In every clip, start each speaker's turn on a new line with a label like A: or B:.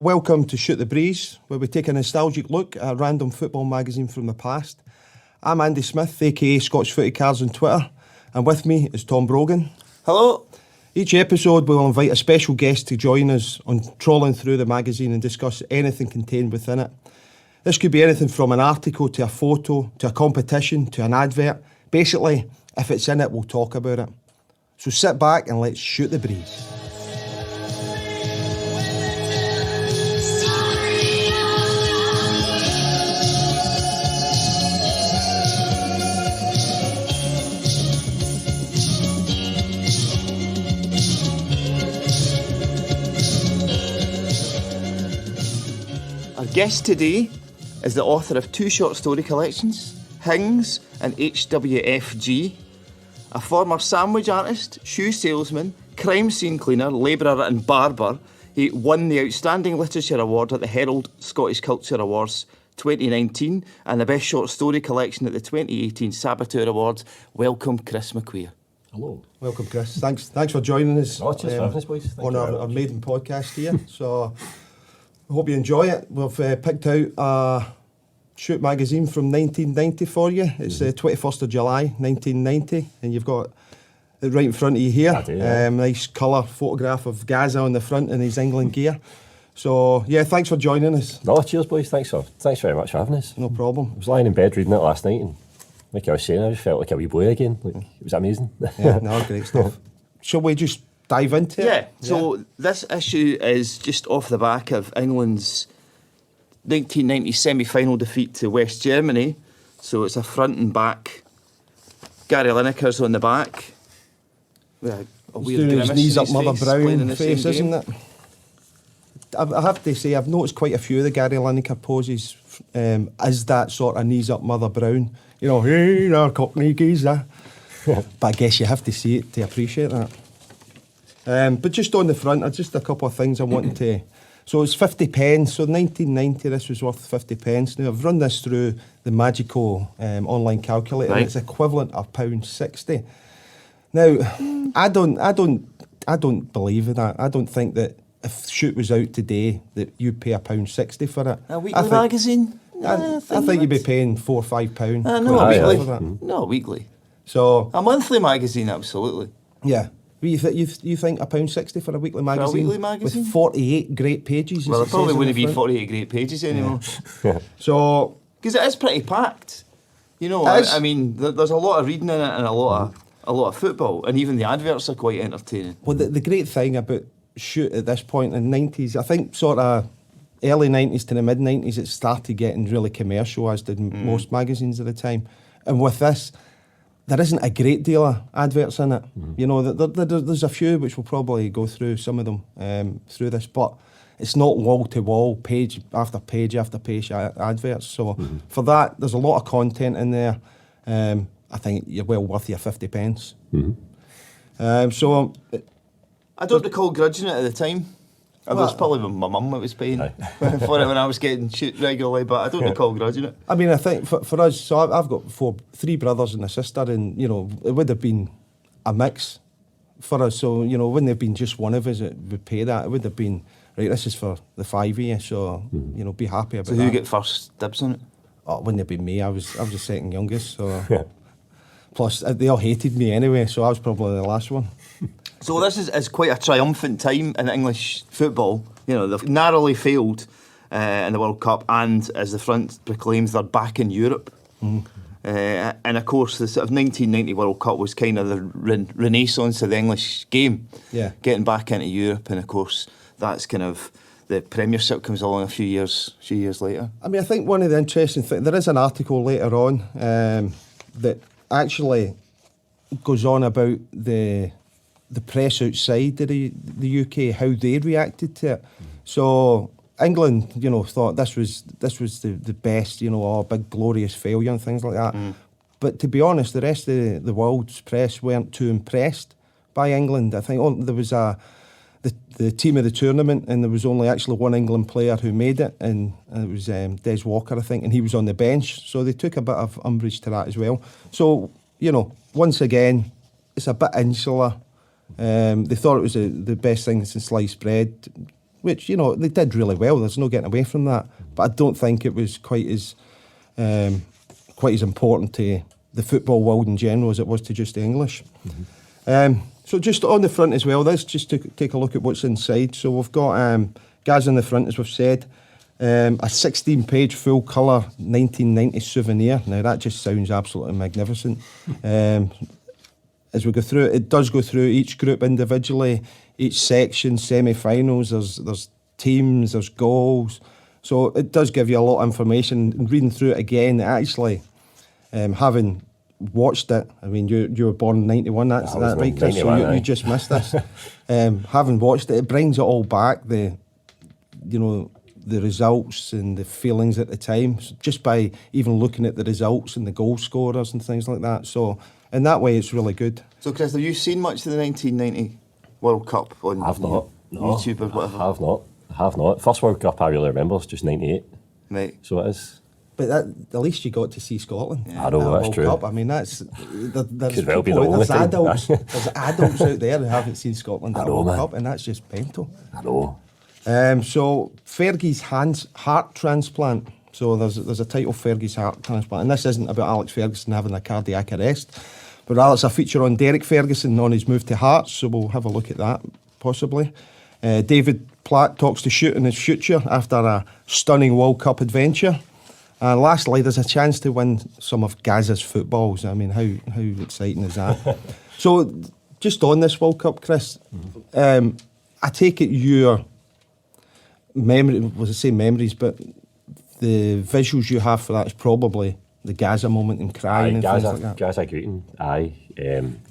A: Welcome to Shoot the Breeze, where we take a nostalgic look at a random football magazine from the past. I'm Andy Smith, aka Scotch Footy Cards on Twitter, and with me is Tom Brogan.
B: Hello.
A: Each episode we will invite a special guest to join us on trawling through the magazine and discuss anything contained within it. This could be anything from an article to a photo, to a competition, to an advert. Basically, if it's in it, we'll talk about it. So sit back and let's shoot the breeze.
B: Our guest today is the author of two short story collections, Hings and HWFG, a former sandwich artist, shoe salesman, crime scene cleaner, labourer and barber. He won the Outstanding Literature Award at the Herald Scottish Culture Awards 2019 and the Best Short Story Collection at the 2018 Saboteur Awards. Welcome, Chris McQueer.
C: Hello.
A: Welcome, Chris. Thanks for joining us
C: Cheers for having us, boys.
A: on our maiden podcast here. So I hope you enjoy it. We've picked out a Shoot magazine from 1990 for you. It's the 21st of July 1990, and you've got it right in front of you here.
C: I do, yeah.
A: Nice colour photograph of Gaza on the front in his England gear. So yeah, thanks for joining us.
C: No, cheers, boys. Thanks very much for having us.
A: No problem.
C: I was lying in bed reading it last night, and like I was saying, I just felt like a wee boy again. Like, it was amazing.
A: Yeah, no, great stuff. Shall we just dive into it?
B: Yeah, so this issue is just off the back of England's 1990 semi-final defeat to West Germany. So it's a front and back. Gary Lineker's on the back. With a
A: He's
B: weird
A: doing his
B: grimace
A: knees
B: in
A: up
B: his
A: Mother
B: face, playing in
A: Brown
B: the
A: face,
B: same
A: isn't
B: game.
A: it? I have to say, I've noticed quite a few of the Gary Lineker poses as that sort of knees up Mother Brown. You know, hey, there, Cockney geezer. But I guess you have to see it to appreciate that. But just on the front, just a couple of things I wanted to... So it's 50 pence. So 1990, this was worth 50 pence. Now, I've run this through the magical online calculator,
B: Right.
A: and it's equivalent of £1.60. Now, I don't believe in that. I don't think that if Shoot was out today, that you'd pay £1.60 for it.
B: A weekly magazine?
A: I think you'd be paying £4 or £5.
B: No,
A: quite
B: weekly.
A: for that.
B: No, weekly.
A: So
B: A monthly magazine, absolutely.
A: yeah, you think £1.60 for a weekly magazine?
B: weekly magazine?
A: With 48 great pages?
B: Well,
A: as
B: there
A: it
B: probably
A: says on
B: wouldn't
A: the
B: be
A: front.
B: 48 great pages anymore.
A: So
B: Because it is pretty packed. You know,
A: It is.
B: I mean, there's a lot of reading in it and a lot of football, and even the adverts are quite entertaining.
A: well, the great thing about Shoot at this point in the 90s, I think sort of early 90s to the mid 90s, it started getting really commercial, as did most magazines at the time. And with this, there isn't a great deal of adverts in it. You know, there's a few which we'll probably go through some of them through this, but it's not wall to wall, page after page after page adverts. So for that, there's a lot of content in there. I think you're well worth your 50 pence. So
B: I don't recall grudging it at the time. It was probably my mum that was paying for it when I was getting Shoot regularly, but I don't recall grudging it.
A: I mean, I think for us, so I've got three brothers and a sister, and, you know, it would have been a mix for us. So, you know, it wouldn't have been just one of us that would pay that. It would have been, right, this is for the 5 of you, so, you know, be happy about
B: So
A: that.
B: who get first dibs on it?
A: Oh, it wouldn't have been me. I was the second youngest, so... Plus, they all hated me anyway, so I was probably the last one.
B: So this is quite a triumphant time in English football. You know, they've narrowly failed in the World Cup, and as the front proclaims, they're back in Europe. And of course, the sort of 1990 World Cup was kind of the renaissance of the English game.
A: Yeah.
B: Getting back into Europe, and of course, that's kind of the Premiership comes along a few years later.
A: I mean, I think one of the interesting things, there is an article later on that actually goes on about the press outside of the UK, how they reacted to it. So England, you know, thought this was the best, you know, big glorious failure and things like that. But to be honest, the rest of the world's press weren't too impressed by England. I think there was the team of the tournament, and there was only actually one England player who made it, and it was Des Walker, I think, and he was on the bench. So they took a bit of umbrage to that as well. So, you know, once again, it's a bit insular. They thought it was the best thing since sliced bread. which, you know, they did really well. There's no getting away from that. But I don't think it was quite as important to the football world in general as it was to just the English. So just on the front as well, let's just take a look at what's inside. So we've got Gaz in the front, as we've said. A 16-page full-colour 1990 souvenir. Now, that just sounds absolutely magnificent. As we go through it does go through each group individually, each section, semi-finals, there's teams, there's goals. So it does give you a lot of information. And reading through it again, actually, having watched it, I mean, you were born in 91, that's that right, Chris? So you just missed this. Having watched it brings it all back, the results and the feelings at the time, so just by even looking at the results and the goal scorers and things like that. So in that way, it's really good.
B: So, Chris, have you seen much of the 1990 World Cup on
C: I've not.
B: YouTube or whatever?
C: I have not. First World Cup I really remember is just 98.
B: Right.
C: So it is.
A: But at least you got to see Scotland.
C: Yeah. I know, that's
A: World
C: true.
A: Cup. I mean, there's
C: could well be the only thing.
A: There's adults out there who haven't seen Scotland at World Cup, and that's just mental.
C: I know.
A: So Fergie's heart transplant. So there's a title, Fergie's heart transplant, and this isn't about Alex Ferguson having a cardiac arrest, but rather it's a feature on Derek Ferguson on his move to Hearts. So we'll have a look at that possibly. David Platt talks to shoot in his future after a stunning World Cup adventure. And lastly, there's a chance to win some of Gaz's footballs. I mean, how exciting is that? So just on this World Cup, Chris, I take it your memories, but the visuals you have for that is probably the Gaza moment and crying and things like that.
C: Gaza greeting, aye.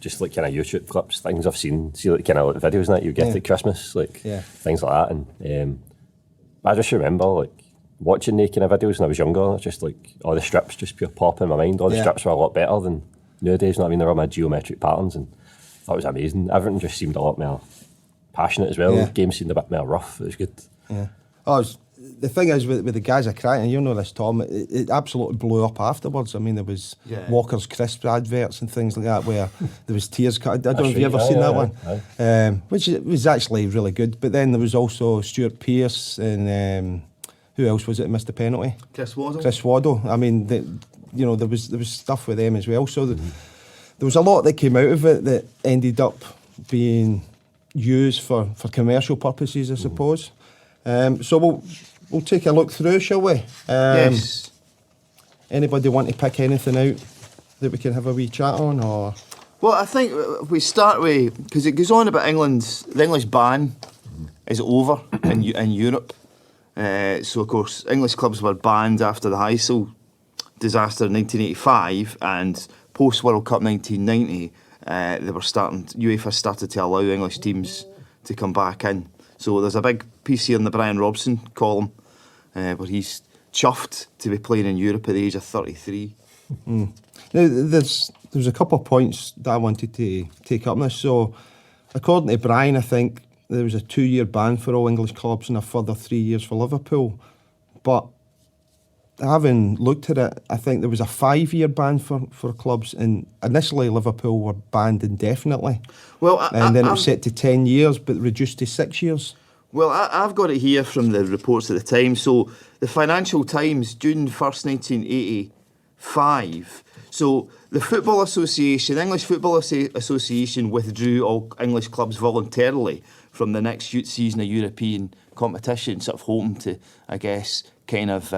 C: Just like kind of YouTube clips, things I've seen, see like kind of like videos and that you get at Christmas, like things like that. And I just remember like watching the kind of videos when I was younger, it's just like all the strips just pure pop in my mind. All the strips were a lot better than nowadays, you know what I mean? They were my geometric patterns and that was amazing. Everything just seemed a lot more passionate as well. The game seemed a bit more rough. It was good.
A: Yeah. The thing is with the Gaza crying, and you know this, Tom, it absolutely blew up afterwards. I mean, there was Walker's Crisp adverts and things like that where there was tears cut. I don't know if you ever seen that one, which was actually really good. But then there was also Stuart Pearce and who else was it who missed the penalty?
B: Chris
A: Waddle. I mean, there was stuff with them as well. So there was a lot that came out of it that ended up being used for commercial purposes, I suppose. So we'll take a look through, shall we?
B: Yes.
A: Anybody want to pick anything out that we can have a wee chat on, or?
B: Well, I think we start with, because it goes on about the English ban is over in Europe. So, of course, English clubs were banned after the Heysel disaster in 1985, and post-World Cup 1990, UEFA started to allow English teams to come back in. So there's a big piece here in the Brian Robson column where he's chuffed to be playing in Europe at the age of 33.
A: Now, there's a couple of points that I wanted to take up on this. So, according to Brian, I think there was a 2-year ban for all English clubs and a further 3 years for Liverpool. But having looked at it, I think there was a 5-year ban for clubs, and initially Liverpool were banned indefinitely. Well, then it was set to 10 years, but reduced to 6 years.
B: Well, I've got it here from the reports at the time. So the Financial Times, June 1st, 1985. So the Football Association, English Football Association, withdrew all English clubs voluntarily from the next season of European competition, sort of hoping to, I guess, kind of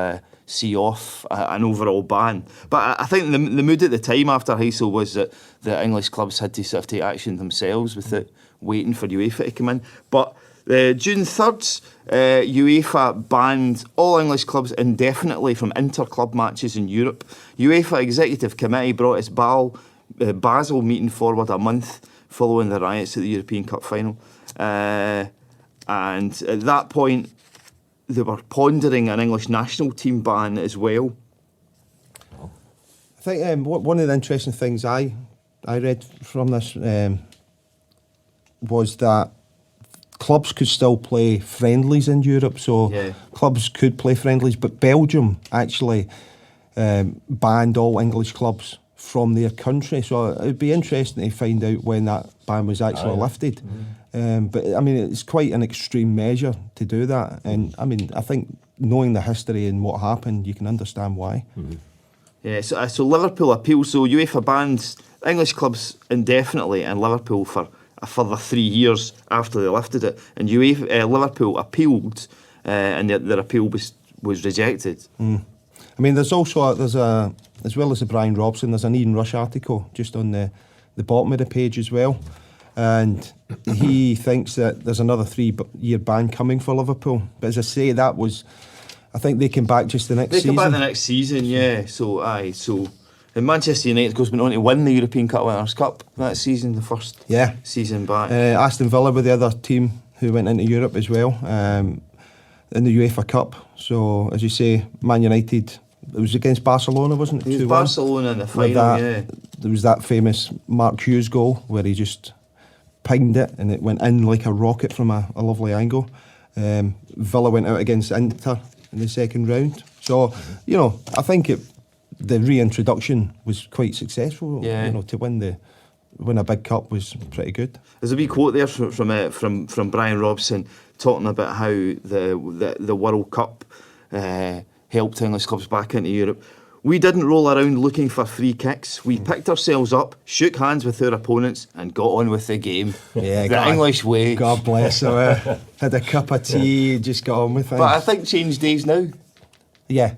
B: see off an overall ban. But I think the mood at the time after Heysel was that the English clubs had to sort of take action themselves without waiting for UEFA to come in. But June 3rd, UEFA banned all English clubs indefinitely from inter-club matches in Europe. UEFA Executive Committee brought its Basel meeting forward a month following the riots at the European Cup final. And at that point, they were pondering an English national team ban as well.
A: I think one of the interesting things I read from this was that clubs could still play friendlies in Europe, so clubs could play friendlies, but Belgium actually banned all English clubs from their country, so it would be interesting to find out when that ban was actually lifted. But I mean, it's quite an extreme measure to do that. And I mean, I think knowing the history and what happened, you can understand why.
C: Mm-hmm.
B: Yeah, so Liverpool appeal. So UEFA bans English clubs indefinitely, and Liverpool for a further 3 years after they lifted it. And Liverpool appealed, and their appeal was rejected.
A: I mean, there's also as well as the Brian Robson, there's an Ian Rush article just on the bottom of the page as well, and he thinks that there's another 3-year ban coming for Liverpool. But as I say, I think they came back just the next season.
B: They come back the next season, yeah. So and Manchester United went on to win the European Cup Winners' Cup that season, the first season back.
A: Aston Villa were the other team who went into Europe as well, in the UEFA Cup. So, as you say, Man United, it was against Barcelona, wasn't it?
B: It was Barcelona in the final, yeah.
A: There was that famous Mark Hughes goal where he just pinged it and it went in like a rocket from a lovely angle. Villa went out against Inter in the second round. So, I think the reintroduction was quite successful.
B: Yeah.
A: To win a big cup was pretty good.
B: There's a wee quote there from Brian Robson talking about how the World Cup helped English clubs back into Europe. We didn't roll around looking for free kicks. We picked ourselves up, shook hands with our opponents, and got on with the game.
A: Yeah,
B: the English way.
A: God bless her. Had a cup of tea, just got on with things.
B: But I think change days now.
A: Yeah.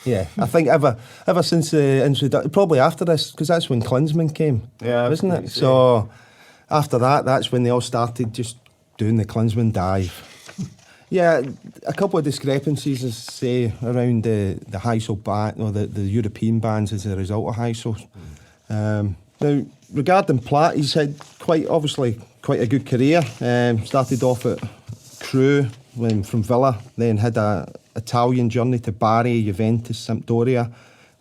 A: I think ever since the introduction, probably after this, because that's when Klinsmann came, wasn't it? So after that, that's when they all started just doing the Klinsmann dive. Yeah, a couple of discrepancies, as say, around the Heysel ban, or the European bans as a result of Heysel. Now, regarding Platt, he's had quite a good career. Started off at Crewe from Villa, then had a Italian journey to Bari, Juventus, Sampdoria,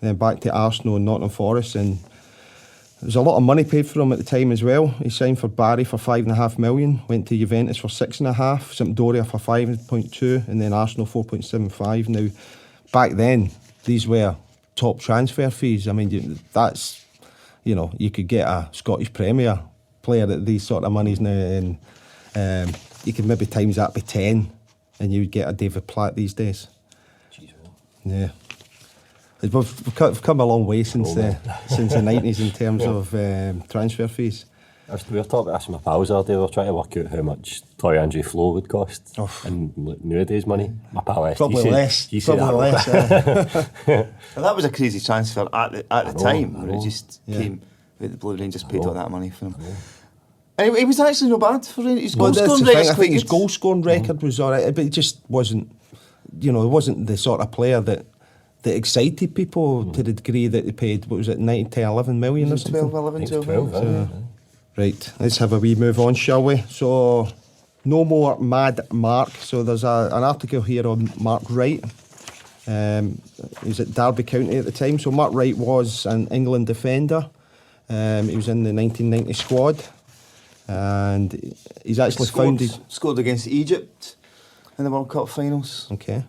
A: then back to Arsenal and Nottingham Forest, and there was a lot of money paid for him at the time as well. He signed for Bari for $5.5 million, went to Juventus for $6.5, Sampdoria for 5.2, and then Arsenal 4.75. Now, back then, these were top transfer fees. I mean, that's, you could get a Scottish Premier player at these sort of monies now, and you could maybe times that by 10, and you would get a David Platt these days.
C: Jeez,
A: yeah. We've come a long way since the 90s in terms of transfer fees.
C: We were talking about this with my pals the other day. We were trying to work out how much Toy Andrew Flo would cost in nowadays money. My pal S.
A: Probably less.
B: Well, that was a crazy transfer at the time. Where it just came with the Blue Rangers paid all that money for him. Anyway, he was actually not bad for his goal scoring record.
A: I think his goal scoring record was alright, but it just wasn't. It wasn't the sort of player that excited people to the degree that they paid, what was it, 9 to 11 million or something?
B: 12 million.
A: Right, let's have a wee move on, shall we? So, no more Mad Mark. So there's an article here on Mark Wright. He was at Derby County at the time. So Mark Wright was an England defender. He was in the 1990 squad. And he's actually
B: scored against Egypt in the World Cup finals.
A: Okay.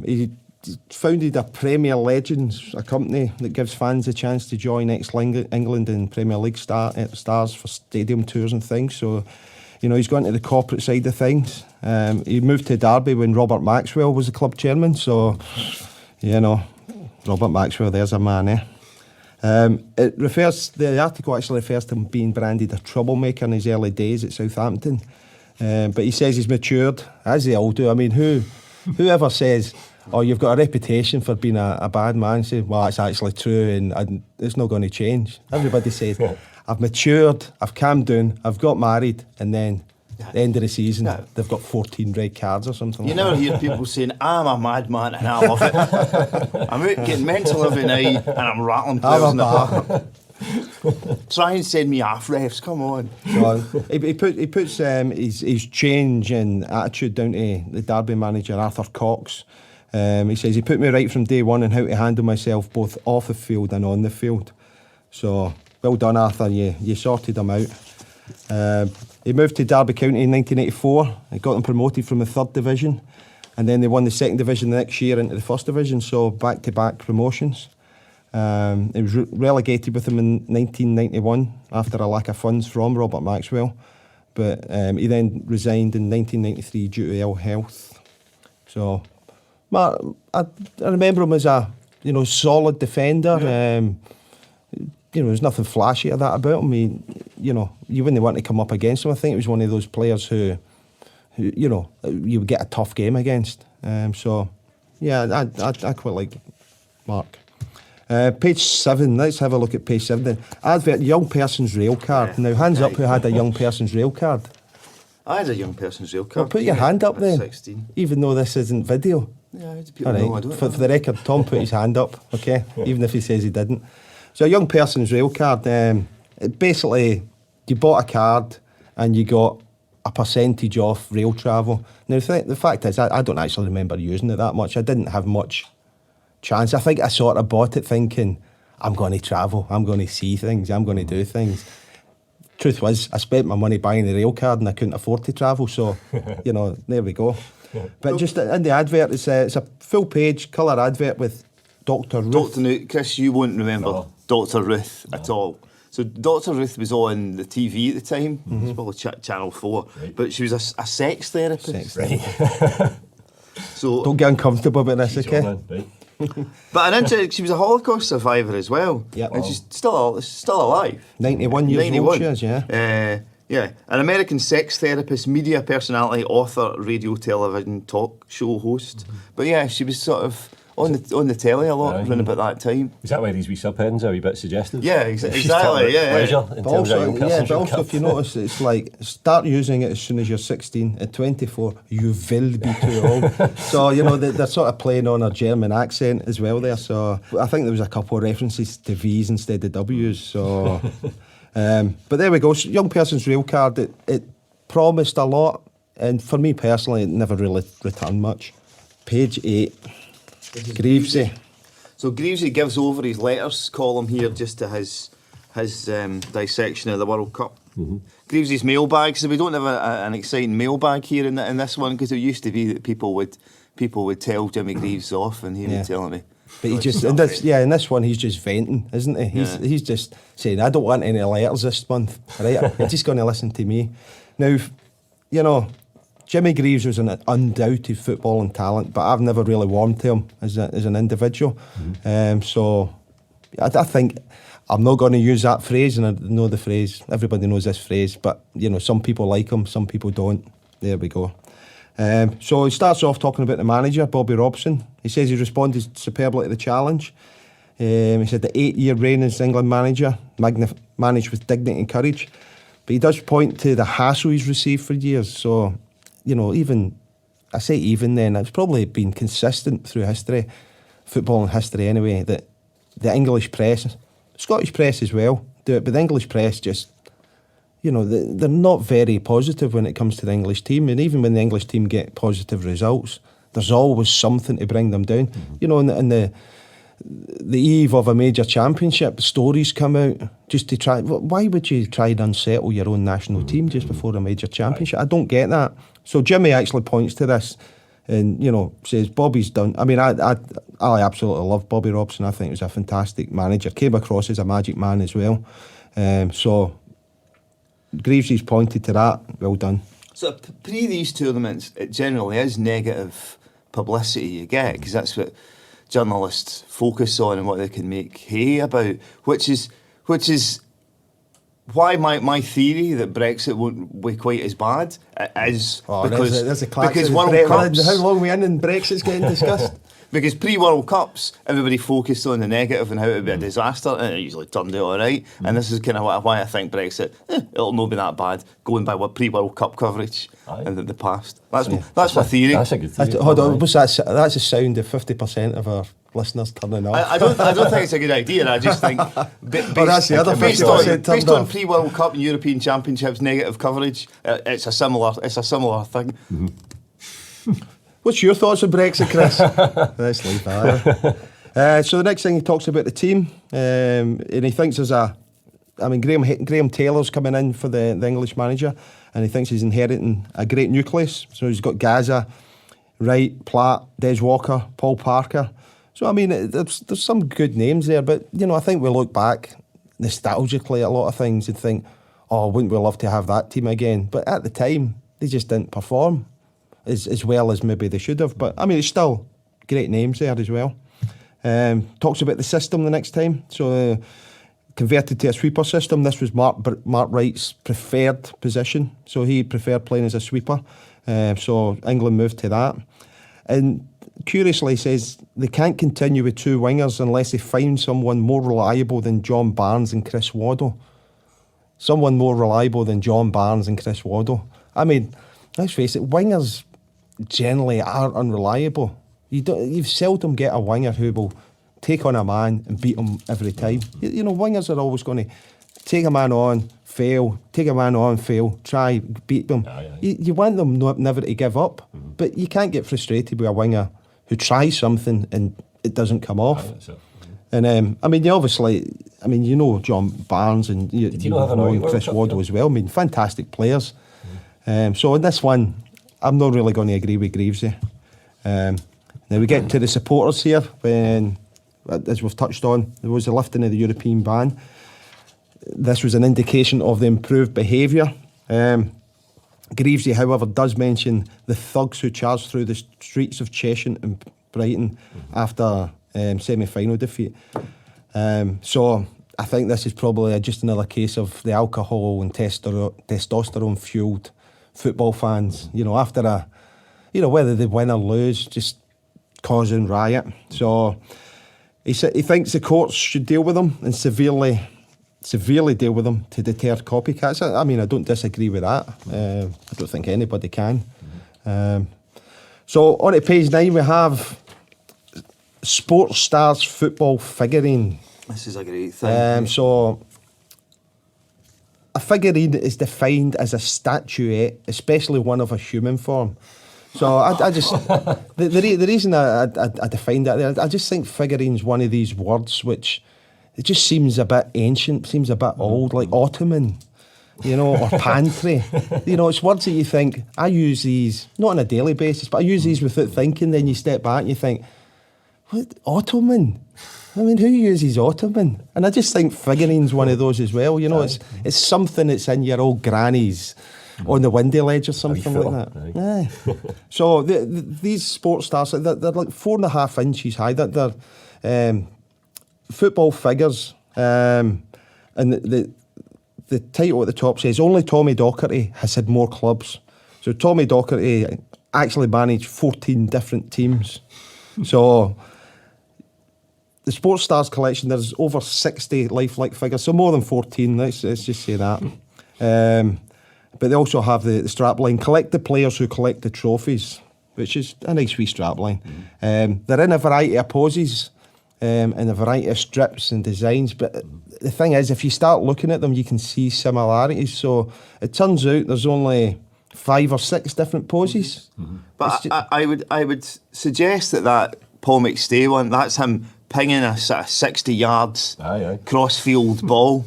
A: He founded a Premier Legends, a company that gives fans a chance to join ex-England and Premier League stars for stadium tours and things. So, he's gone to the corporate side of things. He moved to Derby when Robert Maxwell was the club chairman. So, Robert Maxwell, there's a man, eh? The article actually refers to him being branded a troublemaker in his early days at Southampton. But he says he's matured, as they all do. I mean, whoever says, you've got a reputation for being a bad man, say, well, it's actually true and it's not going to change. Everybody says, I've matured, I've calmed down, I've got married, and then at the end of the season, they've got 14 red cards or something.
B: You never hear people saying, I'm a madman and I love it. I'm out getting mental every night and I'm rattling players in the bar. Try and send me off, refs, come on.
A: So, he puts his change in attitude down to the Derby manager, Arthur Cox. He says, he put me right from day one on how to handle myself both off the field and on the field. So, well done, Arthur, you sorted him out. He moved to Derby County in 1984. He got them promoted from the 3rd division, and then they won the 2nd division the next year into the 1st division, so back-to-back promotions. He was relegated with them in 1991 after a lack of funds from Robert Maxwell. but he then resigned in 1993 due to ill health. So, I remember him as a solid defender. There's nothing flashy of that about him. You wouldn't want to come up against him. I think he was one of those players who you would get a tough game against. So, yeah, I quite like Mark. Page 7, let's have a look at page 7 then. Advert, young person's rail card. Now, hands up who had a young person's rail card.
B: I had a young person's rail card.
A: Well, put your hand up then.
B: 16.
A: Even though this isn't video.
B: Yeah, people
A: All right.
B: know I don't.
A: For the record, Tom put his hand up, okay? Even if he says he didn't. So a young person's rail card, basically, you bought a card and you got a percentage off rail travel. Now, the fact is, I don't actually remember using it that much. I didn't have much chance. I think I sort of bought it thinking, I'm going to travel, I'm going to see things, I'm going to do things. Truth was, I spent my money buying the rail card and I couldn't afford to travel, so, there we go. But just in the advert, it's a full page colour advert with Dr. Ruth.
B: Chris, you won't remember Dr. Ruth at all. So Dr. Ruth was on the TV at the time. It was probably Channel 4. Right. But she was a sex therapist.
C: Right.
A: So don't get uncomfortable about this, okay?
C: Right.
B: But she was a Holocaust survivor as well.
A: Yeah.
B: And she's still alive.
A: 91 years old she is, yeah.
B: Yeah, an American sex therapist, media personality, author, radio, television, talk show host. But yeah, she was sort of on the telly a lot around about that time.
C: Is that why these wee subheadings are a wee bit suggestive?
B: Yeah, exactly. Yeah.
C: Pleasure in terms of young person's rail
A: also, if you notice, it's like start using it as soon as you're 16. At 24, you will be too old. So they're sort of playing on a German accent as well there. So I think there was a couple of references to V's instead of W's. So, but there we go. Young person's rail card. It promised a lot, and for me personally, it never really returned much. Page 8. Greavesy.
B: So Greavesy gives over his letters column here just to his dissection of the World Cup. Mm-hmm. Greavesy's mailbag. So we don't have an exciting mailbag here in this one, because it used to be that people would tell Jimmy Greaves off, and he would tell me.
A: But he just in this one he's just venting, isn't he? He's just saying, I don't want any letters this month. Right? You're just going to listen to me. Now, Jimmy Greaves was an undoubted footballing talent, but I've never really warmed to him as an individual. Mm-hmm. So I think I'm not going to use that phrase, and I know the phrase, everybody knows this phrase, but some people like him, some people don't. There we go. So he starts off talking about the manager, Bobby Robson. He says he responded superbly to the challenge. He said the 8-year reign as England manager, managed with dignity and courage. But he does point to the hassle he's received for years. So, even then, it's probably been consistent through history, football and history anyway, that the English press, Scottish press as well, do it, but the English press just, they're not very positive when it comes to the English team. And even when the English team get positive results, there's always something to bring them down. Mm-hmm. In the eve of a major championship, stories come out just to try. Why would you try and unsettle your own national team just before a major championship? I don't get that. So Jimmy actually points to this and, says Bobby's done. I mean, I absolutely love Bobby Robson. I think he was a fantastic manager. Came across as a magic man as well. So Greavesy's pointed to that. Well done.
B: So pre these tournaments, it generally is negative publicity you get, because that's what journalists focus on and what they can make hay about, which is why my theory that Brexit won't be quite as bad is because World Cups.
A: How long are we in and Brexit's getting discussed?
B: Because pre-World Cups, everybody focused on the negative and how it would be a disaster, and it usually turned out all right. And this is kind of why I think Brexit, it'll not be that bad, going by what pre-World Cup coverage in the past. That's my theory.
C: That's a good theory.
A: Hold on, that's a sound of 50% of our listeners turning off.
B: I don't think it's a good idea. I just think based on pre-World Cup and European Championships negative coverage, it's a similar thing.
C: Mm-hmm.
A: What's your thoughts on Brexit, Chris? Let's leave that. So the next thing he talks about the team, and he thinks Graham Taylor's coming in for the English manager, and he thinks he's inheriting a great nucleus. So he's got Gaza, Wright, Platt, Des Walker, Paul Parker. So there's some good names there, but I think we look back nostalgically at a lot of things and think, oh, wouldn't we love to have that team again? But at the time, they just didn't perform as well as maybe they should have. But I mean, it's still great names there as well. Talks about the system the next time. So converted to a sweeper system. This was Mark Wright's preferred position. So he preferred playing as a sweeper. So England moved to that. And curiously says they can't continue with two wingers unless they find someone more reliable than John Barnes and Chris Waddle. Someone more reliable than John Barnes and Chris Waddle. I mean, let's face it, wingers generally are unreliable. You seldom get a winger who will take on a man and beat him every time. You know, wingers are always going to take a man on, fail, take a man on, fail, try, beat them. You want them never to give up, but you can't get frustrated with a winger who tries something and it doesn't come off. And I mean, you know John Barnes and you know Chris Waddle as well. I mean, fantastic players. So in this one, I'm not really going to agree with Greavesy. Now we get to the supporters here when, as we've touched on, there was a lifting of the European ban. This was an indication of the improved behaviour. Greavesy, however, does mention the thugs who charged through the streets of Cheshire and Brighton after semi-final defeat. So I think this is probably just another case of the alcohol and testosterone-fuelled football fans. You know, after whether they win or lose, just causing riot. So he thinks the courts should deal with them and severely deal with them to deter copycats. I mean, I don't disagree with that. I don't think anybody can. So on to page 9, we have Sports Stars football figurine.
B: This is a great thing.
A: So a figurine is defined as a statuette, especially one of a human form. So I just the reason I defined that there, I just think figurine's one of these words which it just seems a bit ancient, seems a bit old, like Ottoman, you know, or pantry. You know, it's words that you think, I use these, not on a daily basis, but I use these without thinking. Then you step back and you think, what, Ottoman? I mean, who uses Ottoman? And I just think figurine's one of those as well. You know, it's something that's in your old granny's on the window ledge or something like that. Aye. So these sports stars, they're like 4.5 inches high. They're football figures, and the title at the top says only Tommy Docherty has had more clubs. So Tommy Docherty actually managed 14 different teams. So the Sports Stars collection, there's over 60 lifelike figures, so more than 14. Let's just say that. But they also have the strapline. Collect the players who collect the trophies, which is a nice wee strapline. They're in a variety of poses. And a variety of strips and designs, but the thing is, if you start looking at them, you can see similarities. So it turns out there's only 5 or 6 different poses.
B: But I would suggest that Paul McStay one, that's him pinging a sort of 60 yards cross-field ball.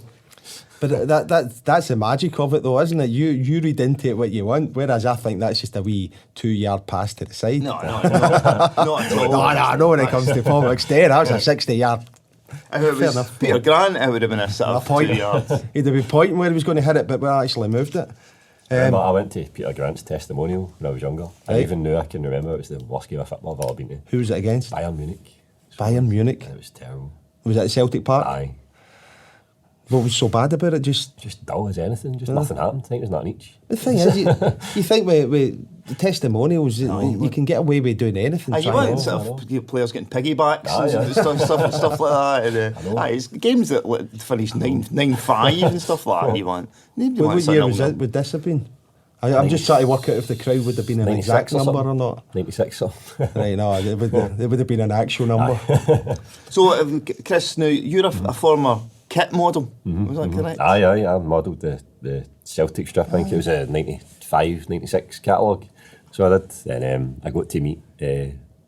A: But that's the magic of it, though, isn't it? You read into it what you want, whereas I think that's just a wee 2-yard pass to the side.
B: No, not at all.
A: No, I know when it comes to Paul McStay, that was a 60-yard.
B: If it was Peter Grant, it would have been a sort of 2 yards.
A: He'd have been pointing where he was going to hit it, but we actually moved it.
C: I went to Peter Grant's testimonial when I was younger. I even knew, I can remember, it was the worst game of football I've ever been to.
A: Who was it against?
C: Bayern Munich.
A: Bayern Munich?
C: And it was terrible.
A: Was it at Celtic Park?
C: Aye.
A: What was so bad about it?
C: Just dull as anything. Just nothing happened. I think there's nothing each.
A: The thing is, you think with the testimonials, you can get away with doing anything.
B: You want players getting piggybacks and stuff like that. And, it's games that finish 9-5 and stuff like that. You want.
A: What year would this have been? I'm just trying to work out if the crowd would have been an exact number or not.
C: 96 or
A: Right, no, it would have been an actual number.
B: So, Chris, now you're a former kit model, was that correct?
C: Aye, I modelled the Celtic strip. I think it was a 95, 96 catalogue. So I did, and I got to meet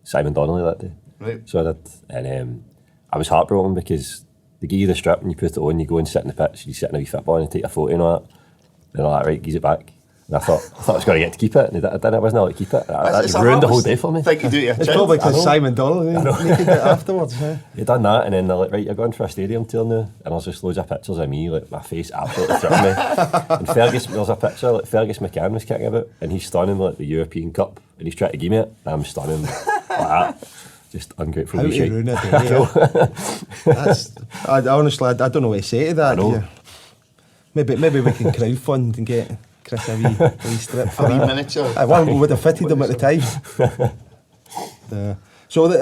C: Simon Donnelly that day.
B: Right.
C: So I did, and I was heartbroken because they give you the strip and you put it on, you go and sit in the pitch, you sit in a wee football and take a photo and all that. They're like, right, give it back. And I thought I was going to get to keep it, and I wasn't able to keep it. That ruined the whole day for me.
B: Think you do it.
A: It's probably because Simon Donnelly naked it afterwards.
C: You done that, and then they're like, right, you're going for a stadium tour now, and there's just loads of pictures of me, like my face absolutely threatened me. And there's a picture like Fergus McCann was kicking about, and he's standing like the European Cup, and he's trying to give me it, and I'm standing like that. Just ungrateful.
A: How to ruin it? I honestly, I don't know what to say to that. Yeah. Maybe we can crowdfund and get Chris a wee strip for that.
B: Miniature.
A: I would have fitted them at the time.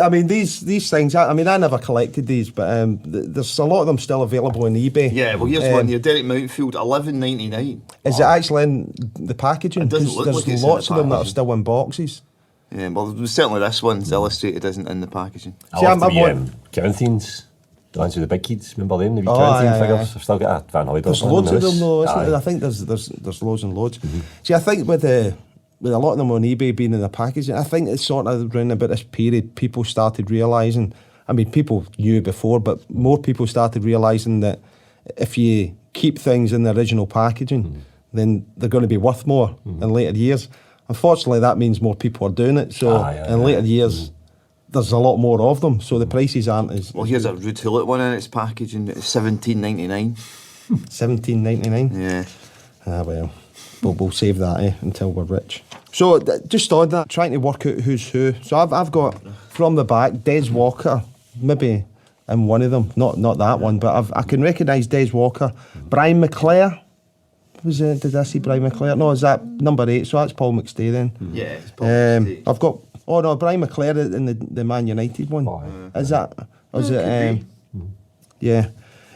A: I mean, these things. I never collected these, but there's a lot of them still available on eBay.
B: Yeah, well, here's one here. Derek Mountfield, $11.99.
A: Is it actually in the packaging?
B: It doesn't look
A: there's
B: like it's
A: lots
B: in
A: of
B: the
A: them that are
B: packaging.
A: still in boxes.
B: Yeah, well, certainly this one's illustrated isn't in the packaging.
C: I love the Corinthians, the ones with the big kids. Remember them? The wee Corinthian figures. I've still got a Van Hooydonk.
A: There's loads of them though, isn't there? I think there's loads and loads.
C: Mm-hmm.
A: See, I think with a lot of them on eBay being in the packaging, I think it's sort of around about this period people started realising. I mean, people knew before, but more people started realising that if you keep things in the original packaging, then they're going to be worth more in later years. Unfortunately, that means more people are doing it. So in later years, there's a lot more of them. So the prices aren't as...
B: Well, here's a Ruud Hullet one in its packaging. It's $17.99.
A: $17.99?
B: Yeah.
A: Well, we'll save that until we're rich. So just on that, trying to work out who's who. So I've got, from the back, Des Walker, maybe in one of them. Not that one, but I can recognise Des Walker. Brian McClare. Did I see Brian McClare? No, is that number 8? So that's Paul McStay then.
B: Yeah, it's Paul McStay.
A: I've got... Oh no, Brian McClare in the Man United one. Is that? Or is it? Yeah.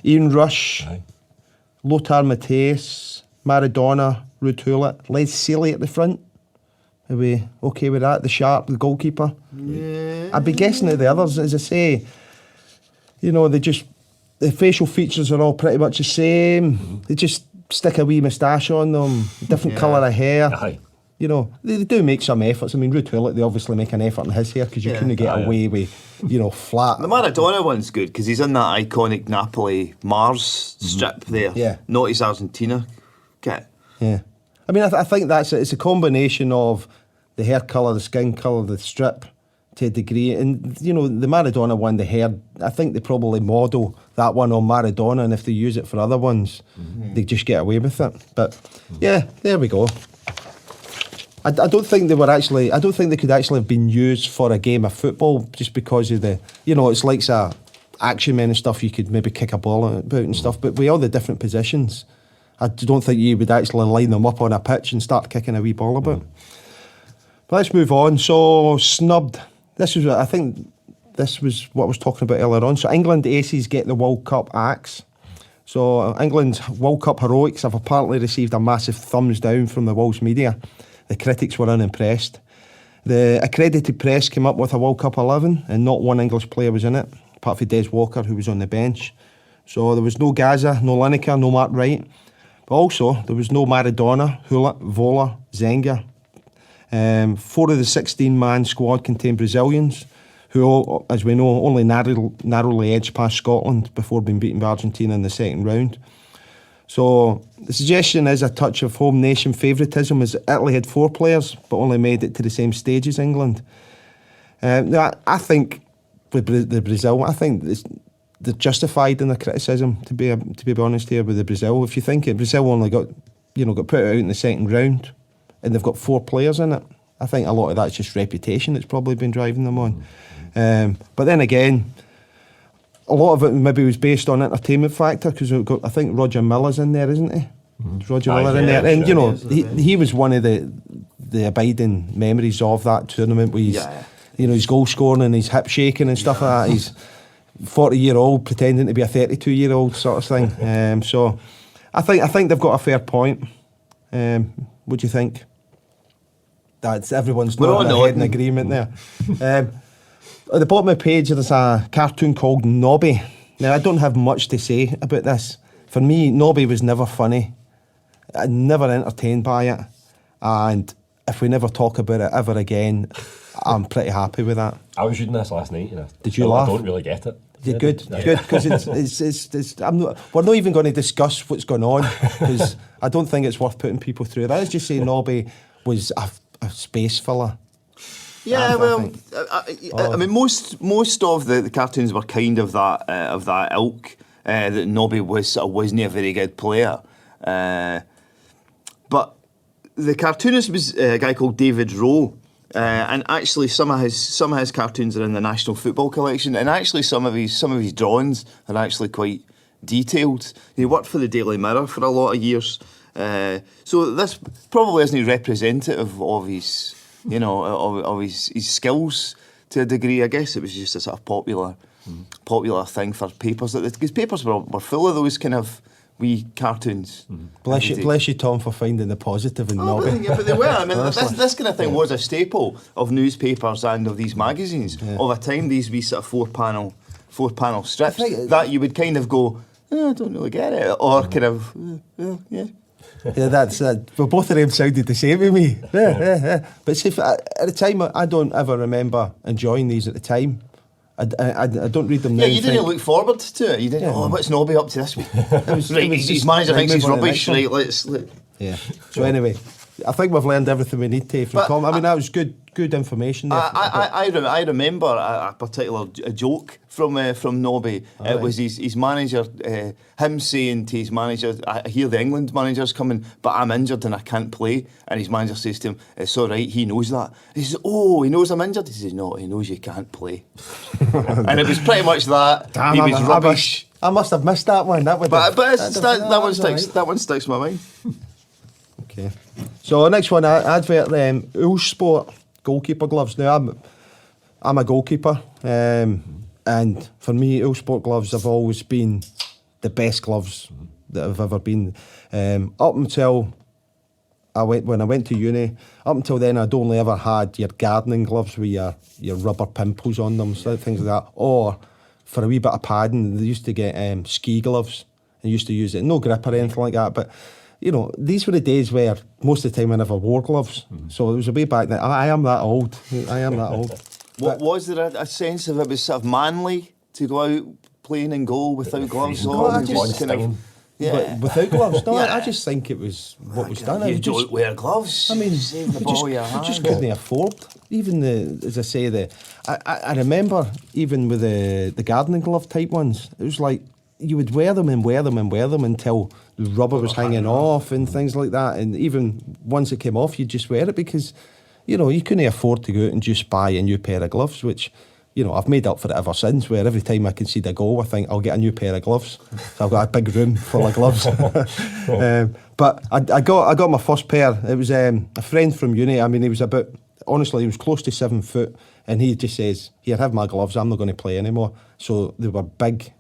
A: Ian Rush, Lothar Matthäus, Maradona, Ruud Hullet, Les Sealy at the front. Are we okay with that? The Sharp, the goalkeeper.
B: Yeah.
A: I'd be guessing at the others, as I say. You know, the facial features are all pretty much the same. They just stick a wee moustache on them, different colour of hair. You know, they do make some efforts. I mean, Ruud Hullet, they obviously make an effort in his hair because you couldn't get away with, flat.
B: The Maradona one's good because he's in that iconic Napoli Mars strip there.
A: Yeah.
B: Not his Argentina kit.
A: Yeah. I mean, I think it's a combination of the hair colour, the skin colour, the strip to a degree. And, the Maradona one, the hair, I think they probably model that one on Maradona, and if they use it for other ones, they just get away with it. But, yeah, there we go. I don't think they could actually have been used for a game of football just because of it's like action men and stuff, you could maybe kick a ball about and stuff, but with all the different positions, I don't think you would actually line them up on a pitch and start kicking a wee ball about. But let's move on. So, snubbed. I think this was what I was talking about earlier on. So, England aces get the World Cup axe. So, England's World Cup heroics have apparently received a massive thumbs down from the world's media. The critics were unimpressed. The accredited press came up with a World Cup 11 and not one English player was in it, apart from Des Walker, who was on the bench. So there was no Gaza, no Lineker, no Mark Wright. But also, there was no Maradona, Hullet, Vola, Zenga. 4 of the 16-man squad contained Brazilians, who, as we know, only narrowly edged past Scotland before being beaten by Argentina in the second round. So the suggestion is a touch of home nation favouritism, as Italy had 4 players but only made it to the same stage as England. Now, I think with the Brazil, I think they're justified in their criticism. To be honest here with the Brazil, if you think it, Brazil only got put out in the second round, and they've got 4 players in it. I think a lot of that's just reputation that's probably been driving them on. But then again, a lot of it maybe was based on entertainment factor because I think Roger Miller's in there, isn't he? Roger Miller in there, and he was one of the abiding memories of that tournament. With his goal scoring and his hip shaking and stuff like that. He's 40-year-old pretending to be a 32-year-old sort of thing. So I think they've got a fair point. What do you think? That's everyone's nodding their head in agreement there. At the bottom of the page, there's a cartoon called Nobby. Now, I don't have much to say about this. For me, Nobby was never funny. I'm never entertained by it. And if we never talk about it ever again, I'm pretty happy with that.
C: I was reading this last night.
A: Did you laugh?
C: I don't really get it.
A: Good, because we're not even going to discuss what's going on because I don't think it's worth putting people through that. Let's just say Nobby was a space filler.
B: Yeah, I mean, most of the cartoons were kind of that ilk. That Nobby wasn't a very good player, but the cartoonist was a guy called David Rowe, and actually some of his cartoons are in the National Football Collection, and actually some of his drawings are actually quite detailed. He worked for the Daily Mirror for a lot of years, so this probably isn't representative of his. Of his skills to a degree. I guess it was just a sort of popular thing for papers, because papers were full of those kind of wee cartoons.
A: Bless you, Tom, for finding the positive in Nobby.
B: But they were. I mean, this kind of thing was a staple of newspapers and of these magazines. Of a time, these wee sort of four panel strips that you would kind of go, I don't really get it, or kind of, yeah.
A: Yeah, that's that. Well, both of them sounded the same to me. Yeah. But see, at the time, I don't ever remember enjoying these at the time. I don't read them now.
B: Yeah, you didn't look forward to it. You didn't. Oh, what's Nobby up to this week? His manager thinks he's rubbish. Right, let's.
A: Yeah. So anyway, I think we've learned everything we need to from Tom. I mean, that was good information there.
B: I remember a particular joke from Nobby. It was his manager, him saying to his manager, I hear the England manager's coming, but I'm injured and I can't play. And his manager says to him, it's all right, he knows that. He says, oh, he knows I'm injured? He says, no, he knows you can't play. And it was pretty much that.
A: Damn,
B: he was rubbish.
A: I must have missed that one. That
B: one sticks in my mind.
A: Okay. So next one, advert, Ulsport goalkeeper gloves. Now I'm a goalkeeper, and for me, Ulsport gloves have always been the best gloves that have ever been. Up until when I went to uni, up until then, I'd only ever had your gardening gloves with your rubber pimples on them, so things like that. Or for a wee bit of padding, they used to get ski gloves. They used to use it, no grip or anything like that, but. These were the days where most of the time I never wore gloves. So it was a way back then. I am that old.
B: Was there a sense of it was sort of manly to go out playing in goal without gloves on?
A: Without gloves? No, I just think it was what was done.
B: You don't wear gloves.
A: I mean,
B: save the ball your hand.
A: Just couldn't afford. Even as I say, I remember even with the gardening glove type ones, it was like, you would wear them until the rubber was hanging off and things like that. And even once it came off, you'd just wear it because, you couldn't afford to go out and just buy a new pair of gloves, which, I've made up for it ever since, where every time I concede a goal, I think I'll get a new pair of gloves. So I've got a big room full of gloves. But I got my first pair. It was a friend from uni. I mean, he was close to 7 foot. And he just says, here, have my gloves, I'm not going to play anymore. So they were big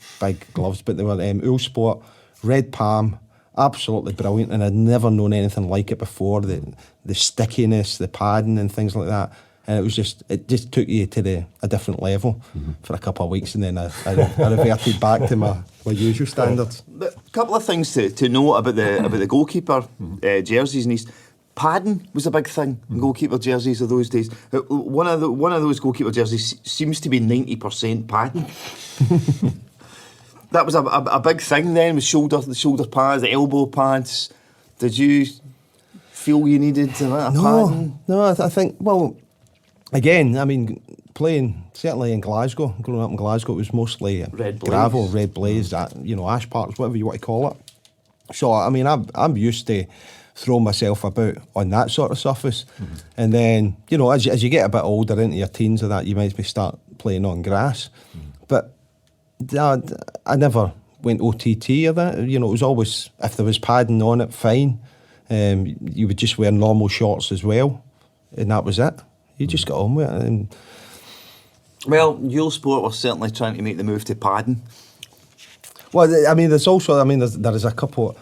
A: gloves, but they were Ulsport, red palm, absolutely brilliant. And I'd never known anything like it before, the stickiness, the padding and things like that. And it just took you to a different level for a couple of weeks. And then I reverted back to my usual standards.
B: A couple of things to note about the goalkeeper jerseys and these. Padding was a big thing in goalkeeper jerseys of those days. One of those goalkeeper jerseys seems to be 90% padding. That was a big thing then, with the shoulder pads, the elbow pads. Did you feel you needed padding?
A: No, I think, well, again, I mean, playing, certainly in Glasgow, growing up in Glasgow, it was mostly gravel, red blaze, ash parks, whatever you want to call it. So, I mean, I'm used to throw myself about on that sort of surface. And then, as you get a bit older, into your teens or that, you might start playing on grass. But I never went OTT or that. It was always, if there was padding on it, fine. You would just wear normal shorts as well, and that was it. You just got on with it. And
B: Ulsport was certainly trying to make the move to padding.
A: Well, I mean, there is a couple.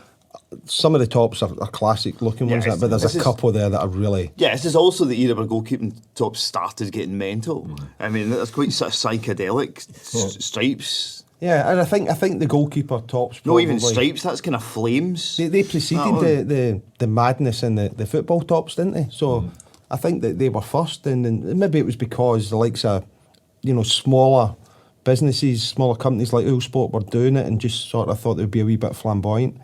A: Some of the tops are classic looking ones, but there's a couple there that are really...
B: Yeah, this is also the era where goalkeeping tops started getting mental. I mean, there's quite sort of psychedelic stripes.
A: Yeah, and I think the goalkeeper tops... Probably,
B: no, even stripes, that's kind of flames.
A: They preceded the madness in the football tops, didn't they? So I think that they were first, and maybe it was because the likes of, smaller businesses, smaller companies like Ulsport were doing it and just sort of thought they would be a wee bit flamboyant.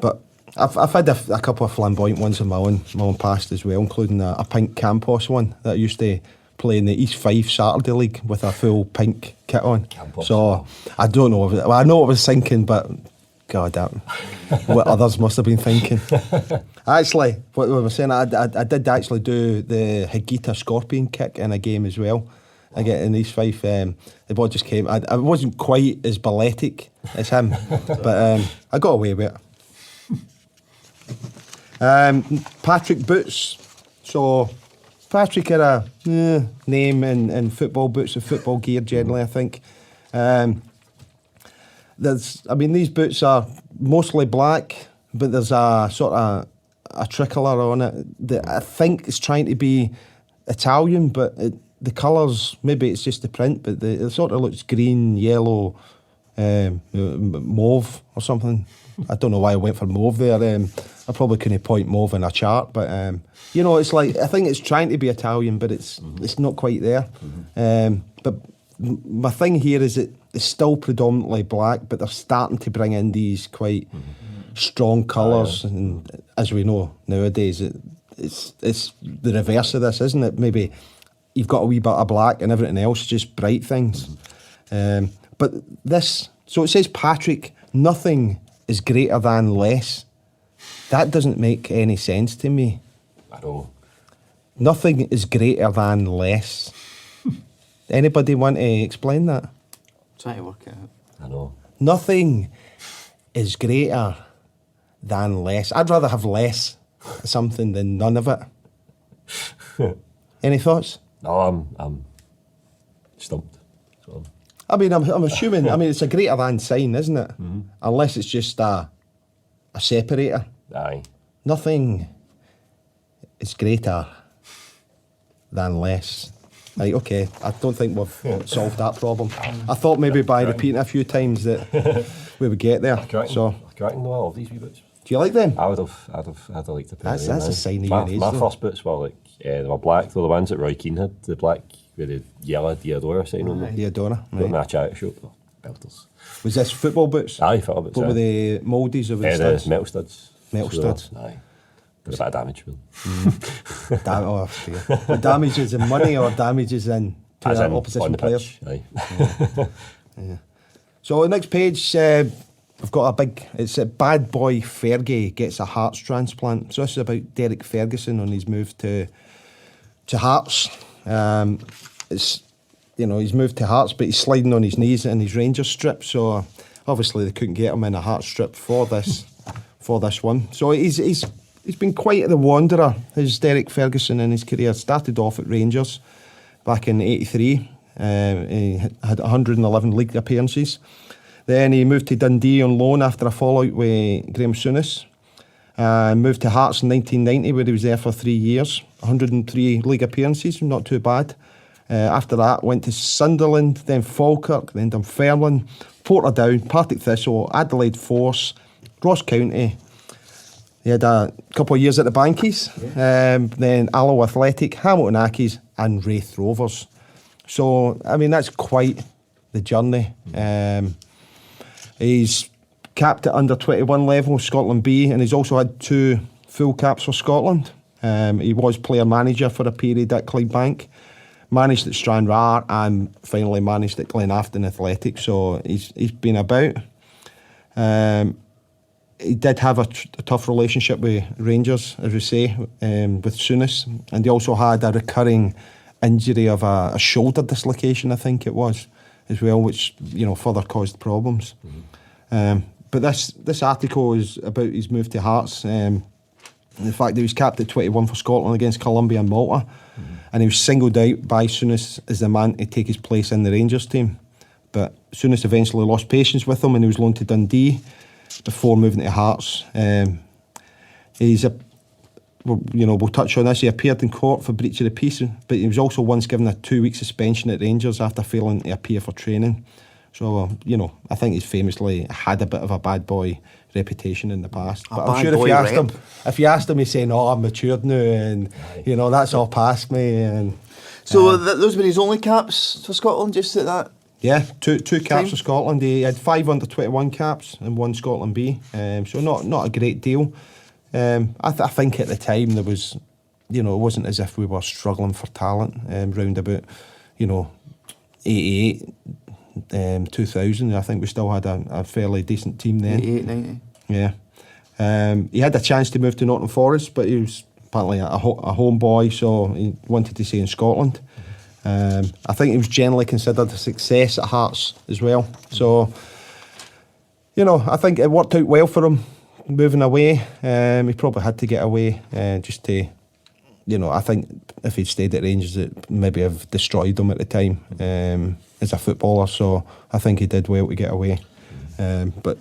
A: But I've had a couple of flamboyant ones in my own past as well, including a pink Campos one that I used to play in the East Fife Saturday League with a full pink kit on.
C: Campos.
A: So I don't know. I know what I was thinking, but God damn, what others must have been thinking. Actually, what we were saying, I did actually do the Higuita Scorpion kick in a game as well. I get in East Fife. The ball just came. I wasn't quite as balletic as him, but I got away with it. Patrick Boots. So Patrick had a name in football boots and football gear generally, I think. These boots are mostly black, but there's a sort of a tricolour on it that I think is trying to be Italian, but the colours, maybe it's just the print, but it sort of looks green, yellow, mauve or something. I don't know why I went for mauve there. I probably couldn't point mauve in a chart, but it's like, I think it's trying to be Italian, but it's not quite there. But my thing here is it's still predominantly black, but they're starting to bring in these quite strong colours, and as we know nowadays, it's the reverse of this, isn't it? Maybe you've got a wee bit of black and everything else just bright things. But this, so it says Patrick, nothing is greater than less. That doesn't make any sense to me.
C: At all.
A: Nothing is greater than less. Anybody want to explain that?
B: Trying to work it out.
C: I know.
A: Nothing is greater than less. I'd rather have less something than none of it. Any thoughts?
C: No, I'm stumped. So.
A: I'm assuming, it's a greater than sign, isn't it? Mm-hmm. Unless it's just a separator.
C: Aye.
A: Nothing is greater than less. Right, okay, I don't think we've solved that problem. I thought maybe by repeating a few times that we would get there.
C: So, cracking though, I love these wee boots.
A: Do you like them?
C: I'd have liked to pair.
A: That's a sign of
C: my,
A: your age.
C: My first boots were like they were black. They were the ones that Roy Keane had, the black with the yellow Diodora sign on them.
A: Diodora,
C: Got them at a charity shop. Oh, belters.
A: Was this football boots?
C: Aye, football boots.
A: What were the mouldies or the studs?
C: The metal studs.
A: Metal studs.
C: Aye. There's a bit of damage with them.
A: Dear. The damage is in money or damage is in to the opposition players?
C: Aye.
A: Yeah. So the next page, I've got it's a bad boy Fergie gets a Hearts transplant. So this is about Derek Ferguson on his move to Hearts. He's moved to Hearts, but he's sliding on his knees in his Rangers strip. So obviously they couldn't get him in a Hearts strip for this one. So he's been quite the wanderer. His Derek Ferguson in his career started off at Rangers back in '83. He had 111 league appearances. Then he moved to Dundee on loan after a fallout with Graham Souness. Moved to Hearts in 1990, where he was there for 3 years. 103 league appearances, not too bad. After that, went to Sunderland, then Falkirk, then Dunfermline, Portadown, Partick Thistle, Adelaide Force, Ross County. He had a couple of years at the Bankies, then Alloa Athletic, Hamilton Accies and Wraith Rovers. So, that's quite the journey. He's capped at under 21 level, Scotland B, and he's also had 2 full caps for Scotland. He was player manager for a period at Clydebank, managed at Stranraer, and finally managed at Glenafton Athletic. So he's been about. He did have a tough relationship with Rangers, as we say, with Souness, and he also had a recurring injury of a shoulder dislocation, I think it was, as well, which further caused problems. Mm-hmm. But this article is about his move to Hearts, the fact that he was capped at 21 for Scotland against Colombia and Malta, and he was singled out by Souness as the man to take his place in the Rangers team. But Souness eventually lost patience with him, and he was loaned to Dundee before moving to Hearts. We'll touch on this. He appeared in court for breach of the peace, but he was also once given a 2-week suspension at Rangers after failing to appear for training. So, I think he's famously had a bit of a bad boy reputation in the past. But I'm sure if you asked him, he'd say, "No, I'm matured now, and that's all past me." And
B: so those were his only caps for Scotland, just at that
A: Yeah, two caps for Scotland. He had 5 under-21 caps and 1 Scotland B. So not a great deal. I think at the time there was, it wasn't as if we were struggling for talent. Round about, 88, 2000. I think we still had a fairly decent team then.
B: 88, 90.
A: Yeah. He had a chance to move to Nottingham Forest, but he was apparently a home boy, so he wanted to stay in Scotland. I think he was generally considered a success at Hearts as well. So, I think it worked out well for him moving away. He probably had to get away just to, I think if he'd stayed at Rangers, it maybe have destroyed him at the time as a footballer. So I think he did well to get away. But,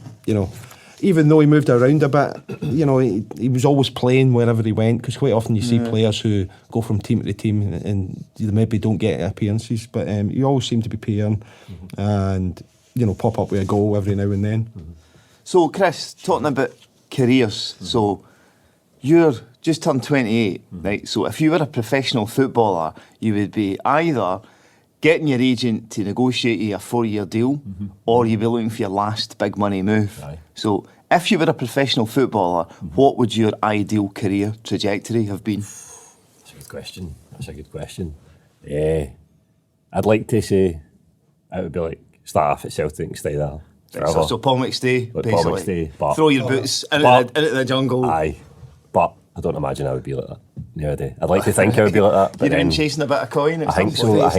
A: even though he moved around a bit, he was always playing wherever he went, because quite often you see players who go from team to team and they maybe don't get appearances, but he always seemed to be playing and, pop up with a goal every now and then.
B: So, Chris, talking about careers, so you're just turned 28, right? So if you were a professional footballer, you would be either getting your agent to negotiate you a 4-year deal, or you'd be looking for your last big money move.
C: Aye.
B: So if you were a professional footballer, what would your ideal career trajectory have been?
C: That's a good question. I'd like to say it would be like start off at Celtic and stay there.
B: So Paul McStay,
C: Like
B: basically.
C: Paul McStay, but
B: throw your boots into the jungle.
C: Aye, but I don't imagine I would be like that nowadays. I'd like to think I would be like that. But
B: You'd have been
C: then,
B: chasing a bit of coin.
C: I think so.
A: Off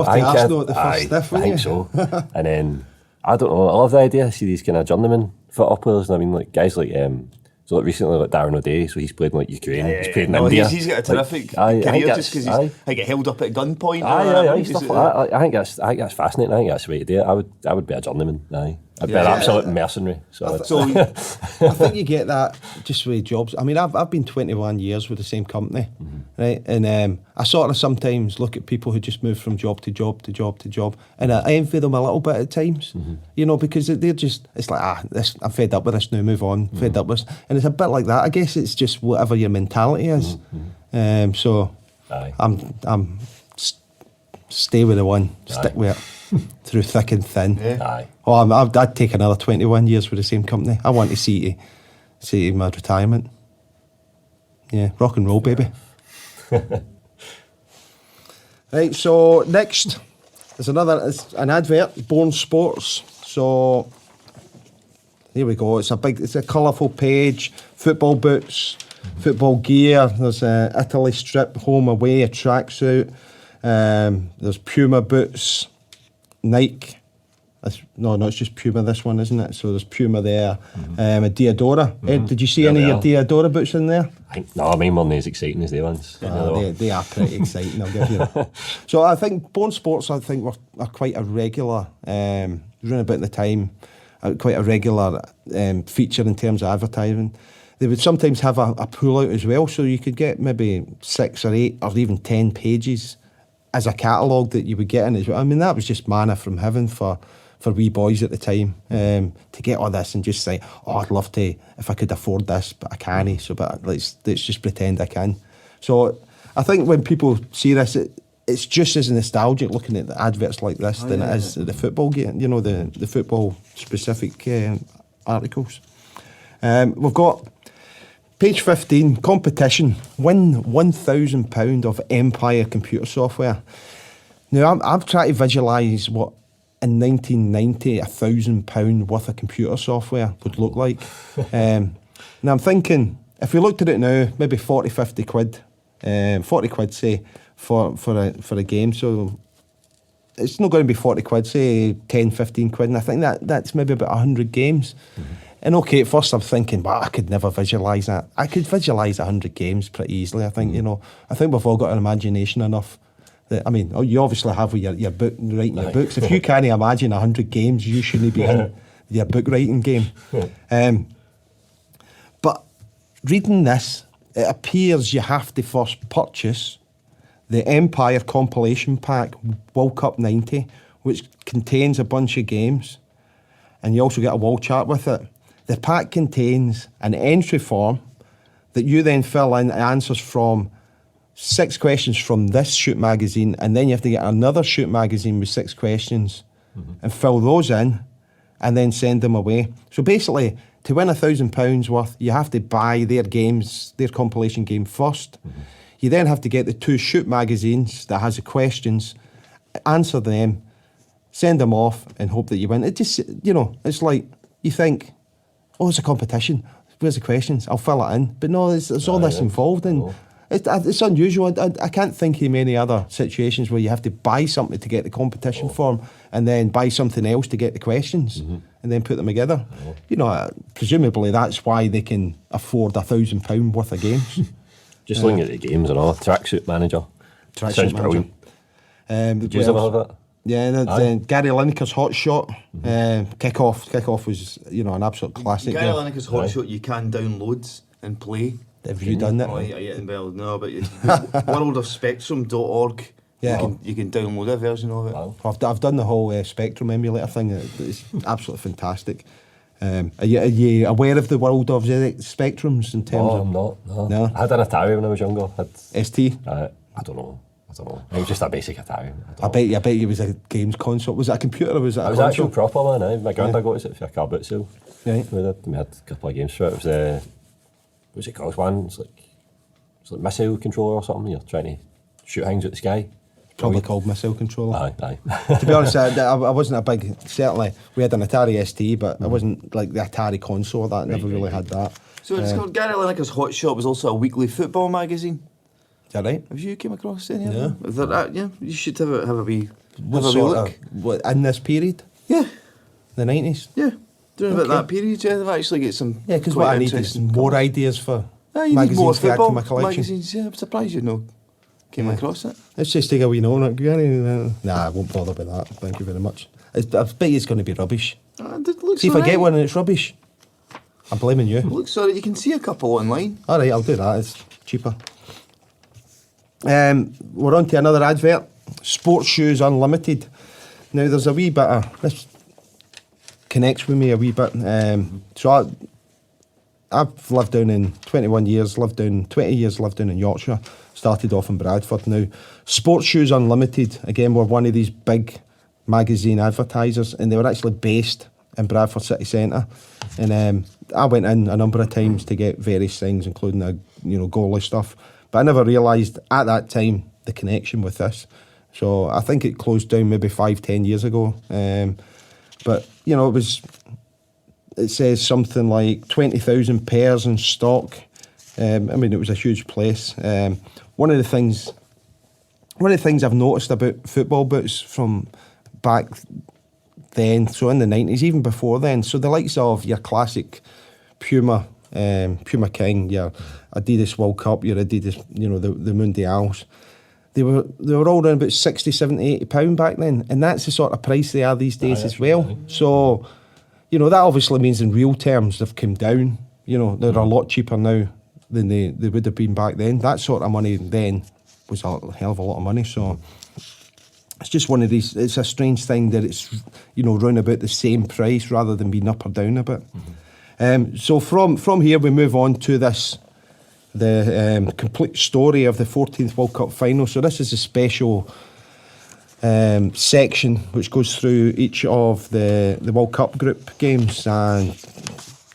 A: to Arsenal at the first stiff,
C: I think so. And then I don't know. I love the idea. I see these kind of journeyman football players. And I mean, like guys like so like recently like Darren O'Day. So he's played in like Ukraine. He's played in India.
B: He's got a terrific
C: Like,
B: career just because he's get held up at gunpoint.
C: Aye, stuff like that. I think that's fascinating. I think that's the way to do it. I would be a journeyman. Aye. I'd be an absolute mercenary.
A: I think you get that just with jobs. I mean, I've been 21 years with the same company, right? And I sort of sometimes look at people who just move from job to job to job to job, and I envy them a little bit at times, because they're just, it's like, I'm fed up with this now, move on, fed up with this. And it's a bit like that. I guess it's just whatever your mentality is. So
C: Aye.
A: I'm stay with the one, stick with it through thick and thin.
C: Aye.
A: I'd take another 21 years with the same company. I want to see to my retirement. Yeah, rock and roll, baby. Right, so next is an advert, Born Sports. So here we go. It's a colourful page. Football boots, football gear. There's a Italy strip, home away, a tracksuit. There's Puma boots, Nike. It's just Puma, this one, isn't it? So there's Puma there, a Diadora. Ed, did you see any of your Diadora boots in there?
C: No, mine weren't as exciting as they ones.
A: They are pretty exciting, I'll give you that. So I think Born Sports, are quite a regular, around about the time, quite a regular feature in terms of advertising. They would sometimes have a pull-out as well, so you could get maybe 6 or 8 or even 10 pages as a catalogue that you would get in as well. I mean, that was just manna from heaven for wee boys at the time, to get all this and just say, I'd love to, if I could afford this, but I can't, but let's just pretend I can. So I think when people see this, it's just as nostalgic looking at the adverts like this than it is the football game, the football specific articles. We've got page 15, competition, win £1,000 of Empire computer software. Now I'm trying to visualise what in 1990 £1,000 worth of computer software would look like. And I'm thinking, if we looked at it now, maybe 40-50 quid, 40 quid say for a game. So it's not going to be 40 quid, say 10-15 quid, and I think that's maybe about 100 games. And okay, at first I'm thinking, I could never visualise that. I could visualise 100 games pretty easily. I think I think we've all got an imagination enough. I mean, you obviously have with your book, writing your books. If you can't imagine 100 games, you shouldn't be in your book writing game. But reading this, it appears you have to first purchase the Empire compilation pack, World Cup 90, which contains a bunch of games, and you also get a wall chart with it. The pack contains an entry form that you then fill in answers from 6 questions from this shoot magazine, and then you have to get another shoot magazine with 6 questions and fill those in and then send them away. So basically, to win £1,000 worth, you have to buy their games, their compilation game first. You then have to get the 2 shoot magazines that has the questions, answer them, send them off and hope that you win. It just, it's like, you think, oh, it's a competition. Where's the questions? I'll fill it in. But no, there's all this involved in. It's unusual. I can't think of many other situations where you have to buy something to get the competition form and then buy something else to get the questions and then put them together. Presumably that's why they can afford £1,000 worth of games.
C: Just looking at the games and all, Tracksuit Manager. Sounds brilliant. Did you ever have that?
A: Yeah, Gary Lineker's Hot Shot, Kick-Off was, an absolute classic.
B: Gary Lineker's Hot Shot you can download and play.
A: Have you done that?
B: Oh, yeah, well, no, but worldofspectrum.org.
A: Yeah.
B: You can download a version of it.
C: Wow.
A: I've done the whole Spectrum emulator thing. It's absolutely fantastic. Are you aware of the world of the Spectrums in terms of...
C: I'm not.
A: No?
C: I had an Atari when I was younger.
A: ST?
C: I don't know. It was just a basic Atari.
A: I bet you it was a games console. Was it a computer or was it a
C: It was
A: console?
C: actual proper, man. My granddad got us it for a car boot sale.
A: Right.
C: We had a couple of games for it. It was what was it called? One, it's like missile controller or something. You're trying to shoot things at the sky.
A: Probably called Missile Controller.
C: Aye.
A: To be honest, I wasn't a big... Certainly, we had an Atari ST, but I wasn't like the Atari console. That never really had that.
B: So it's called Gary Lineker's Hot Shot was also a weekly football magazine.
A: Is that right?
B: Have you came across any of
A: Yeah.
B: them? Is that, yeah, you should have a wee
A: What
B: have a wee
A: sort
B: look.
A: of... What, in this period?
B: Yeah,
A: The 90s?
B: yeah. During
A: Okay.
B: about that period, yeah, they've actually get some.
A: Yeah, because
B: quite
A: what I need is
B: interesting
A: more
B: colours.
A: ideas for
B: You need more
A: magazines to add to
B: football
A: my collection.
B: magazines. Yeah, I'm surprised you came across it.
A: Let's just take a wee note on it, Gary. Nah, I won't bother with that. Thank you very much. I bet you it's going to be rubbish.
B: It looks
A: See, if I get
B: alright.
A: one and it's rubbish, I'm blaming you.
B: It looks alright. You can see a couple online.
A: All right, I'll do that. It's cheaper. We're on to another advert. Sports Shoes Unlimited. Now, there's a wee bit of... This connects with me a wee bit. So I've lived down in 21 years, 20 years lived down in Yorkshire. Started off in Bradford. Now, Sports Shoes Unlimited, again, were one of these big magazine advertisers, and they were actually based in Bradford City Centre. And I went in a number of times to get various things, including goalie stuff. But I never realised at that time the connection with this. So I think it closed down maybe 5-10 years ago. But it says something like 20,000 pairs in stock. It was a huge place. One of the things I've noticed about football boots from back then, so in the 90s, even before then, so the likes of your classic Puma King, your Adidas World Cup, your Adidas, the Mundials, they were all around about 60, 70, £80 back then, and that's the sort of price they are these days as well. Right. So, that obviously means in real terms they've come down. They're a lot cheaper now than they would have been back then. That sort of money then was a hell of a lot of money. So it's just one of these. It's a strange thing that it's round about the same price rather than being up or down a bit. So from here we move on to the complete story of the 14th World Cup final. So this is a special section which goes through each of the World Cup group games and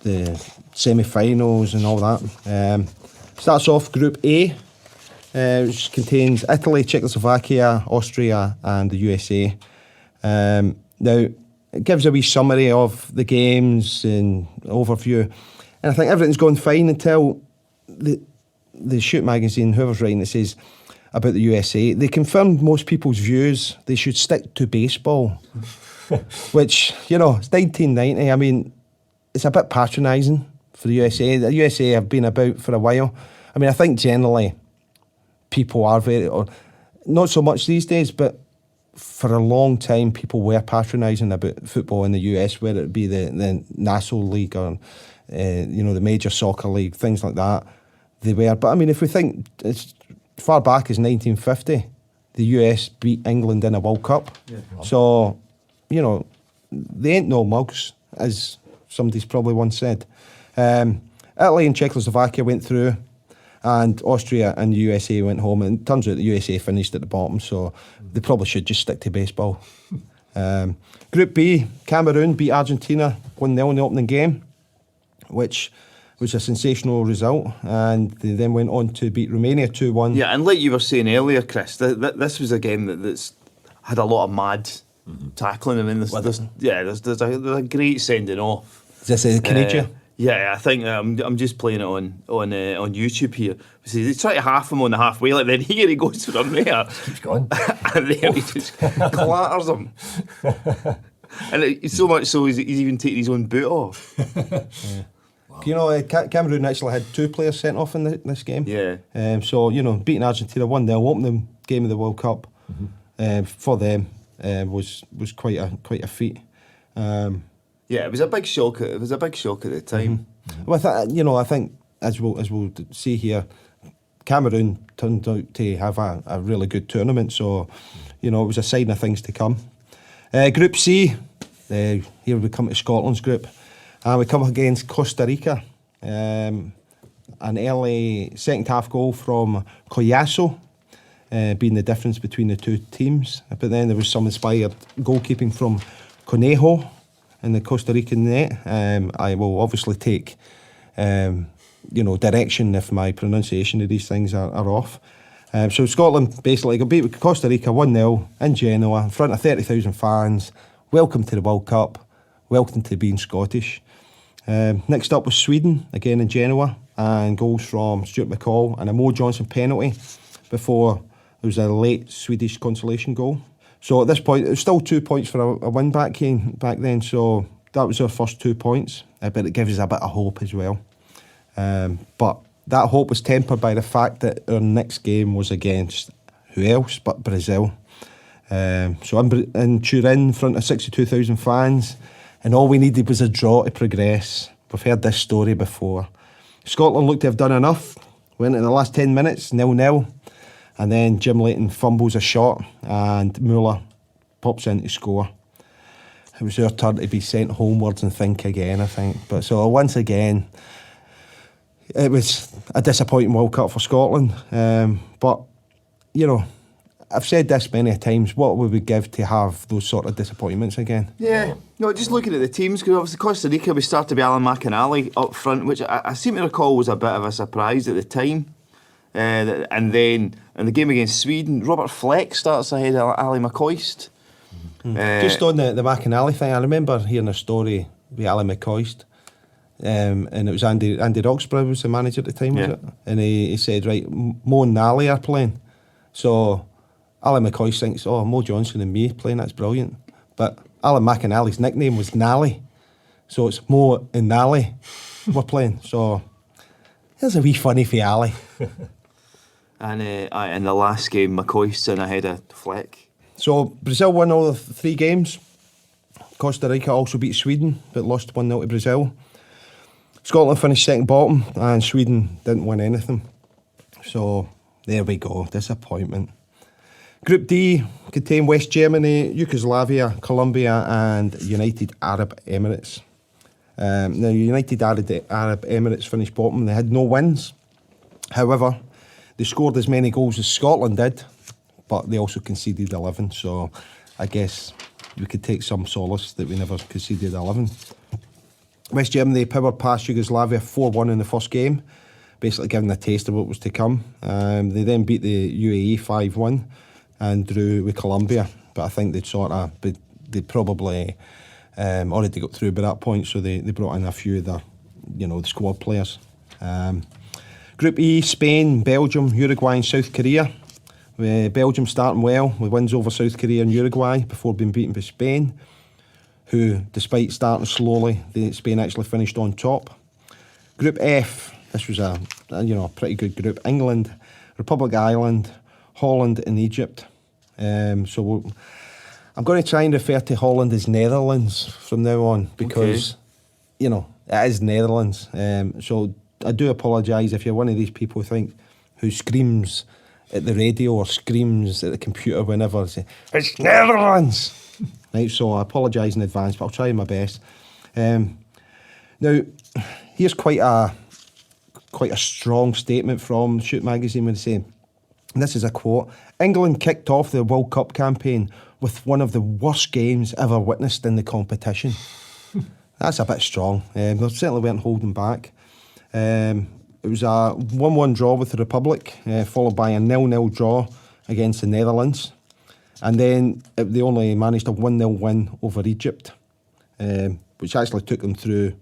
A: the semi-finals and all that. Starts off Group A, which contains Italy, Czechoslovakia, Austria and the USA. Now, it gives a wee summary of the games and overview. And I think everything's gone fine until the Shoot magazine, whoever's writing it, says about the USA. They confirmed most people's views. They should stick to baseball. Which, it's 1990. It's a bit patronising for the USA. The USA have been about for a while. I think generally people are or not so much these days, but for a long time people were patronising about football in the US, whether it be the National League or the Major Soccer League, things like that. They were. But if we think as far back as 1950, the US beat England in a World Cup. Yeah. So, they ain't no mugs, as somebody's probably once said. Italy and Czechoslovakia went through, and Austria and the USA went home. And it turns out the USA finished at the bottom, so they probably should just stick to baseball. Group B, Cameroon beat Argentina 1-0 in the opening game, which was a sensational result, and they then went on to beat Romania 2-1.
B: Yeah, and like you were saying earlier, Chris, this was a game that's had a lot of mad tackling. I mean, there's a great sending off.
A: Is this a Canadian?
B: Yeah, I think I'm just playing it on YouTube here. So they try to half him on the halfway line, then here he goes from there.
C: Keeps going.
B: And then he just clatters him. And it's so much so he's even taking his own boot off.
A: Yeah. Wow. You know, Cameroon actually had 2 players sent off in this game.
B: Yeah.
A: So, you know, beating Argentina 1-0, opening game of the World Cup, for them was quite a feat.
B: Yeah, it was a big shock. It was a big shock at the time.
A: Well, I think as we'll see here, Cameroon turned out to have a really good tournament. So, you know, it was a sign of things to come. Group C, here we come to Scotland's group, and we come against Costa Rica. An early second half goal from Collazo, being the difference between the two teams. But then there was some inspired goalkeeping from Conejo in the Costa Rican net. I will obviously take direction if my pronunciation of these things are off. So Scotland basically got beat with Costa Rica 1-0 in Genoa in front of 30,000 fans. Welcome to the World Cup. Welcome to being Scottish. Next up was Sweden, again in Genoa, and goals from Stuart McCall and a Mo Johnson penalty before there was a late Swedish consolation goal. So at this point, it was still 2 points for a win back then. So that was our first 2 points, but it gives us a bit of hope as well. But that hope was tempered by the fact that our next game was against who else but Brazil. So in Turin, in front of 62,000 fans, and all we needed was a draw to progress. We've heard this story before. Scotland looked to have done enough. Went in the last 10 minutes, 0-0. And then Jim Leighton fumbles a shot and Muller pops in to score. It was our turn to be sent homewards and think again, I think. But so once again, it was a disappointing World Cup for Scotland. But, you know, I've said this many times, what would we give to have those sort of disappointments again?
B: Yeah, no, just looking at the teams, because obviously Costa Rica, we started with Alan McInally up front, which I seem to recall was a bit of a surprise at the time. And then in the game against Sweden, Robert Fleck starts ahead of Ali McCoist.
A: Just on the McInally thing, I remember hearing a story with Ali McCoist, and it was Andy Roxburgh was the manager at the time, was it? And he said, right, Mo and Nally are playing. So Ali McCoist thinks, oh, Mo Johnson and me playing, that's brilliant. But Alan McInally's nickname was Nally. So it's Mo and Nally were playing. So there's a wee funny for Ali.
B: And in the last game, McCoist's in ahead of Fleck. So
A: Brazil won all the 3 games. Costa Rica also beat Sweden, but lost 1-0 to Brazil. Scotland finished second bottom, and Sweden didn't win anything. So there we go, disappointment. Group D contained West Germany, Yugoslavia, Colombia, and United Arab Emirates. Now, United Arab Emirates finished bottom. They had no wins. However, they scored as many goals as Scotland did, but they also conceded 11. So I guess we could take some solace that we never conceded 11. West Germany powered past Yugoslavia 4-1 in the first game, basically giving a taste of what was to come. They then beat the UAE 5-1 and drew with Colombia, but I think they'd probably already got through by that point, so they brought in a few of the squad players. Group E, Spain, Belgium, Uruguay and South Korea. Belgium starting well with wins over South Korea and Uruguay before being beaten by Spain, who, despite starting slowly, Spain actually finished on top. Group F, this was a pretty good group. England, Republic of Ireland, Holland and Egypt. I'm going to try and refer to Holland as Netherlands from now on because, it is Netherlands. So I do apologise if you're one of these people who screams at the radio or screams at the computer whenever they say, it's Netherlands! Right, so I apologise in advance, but I'll try my best. Now, here's quite a strong statement from Shoot Magazine when they say, and this is a quote, England kicked off the World Cup campaign with one of the worst games ever witnessed in the competition. That's a bit strong. They certainly weren't holding back. It was a 1-1 draw with the Republic, followed by a 0-0 draw against the Netherlands. And then they only managed a 1-0 win over Egypt, which actually took them through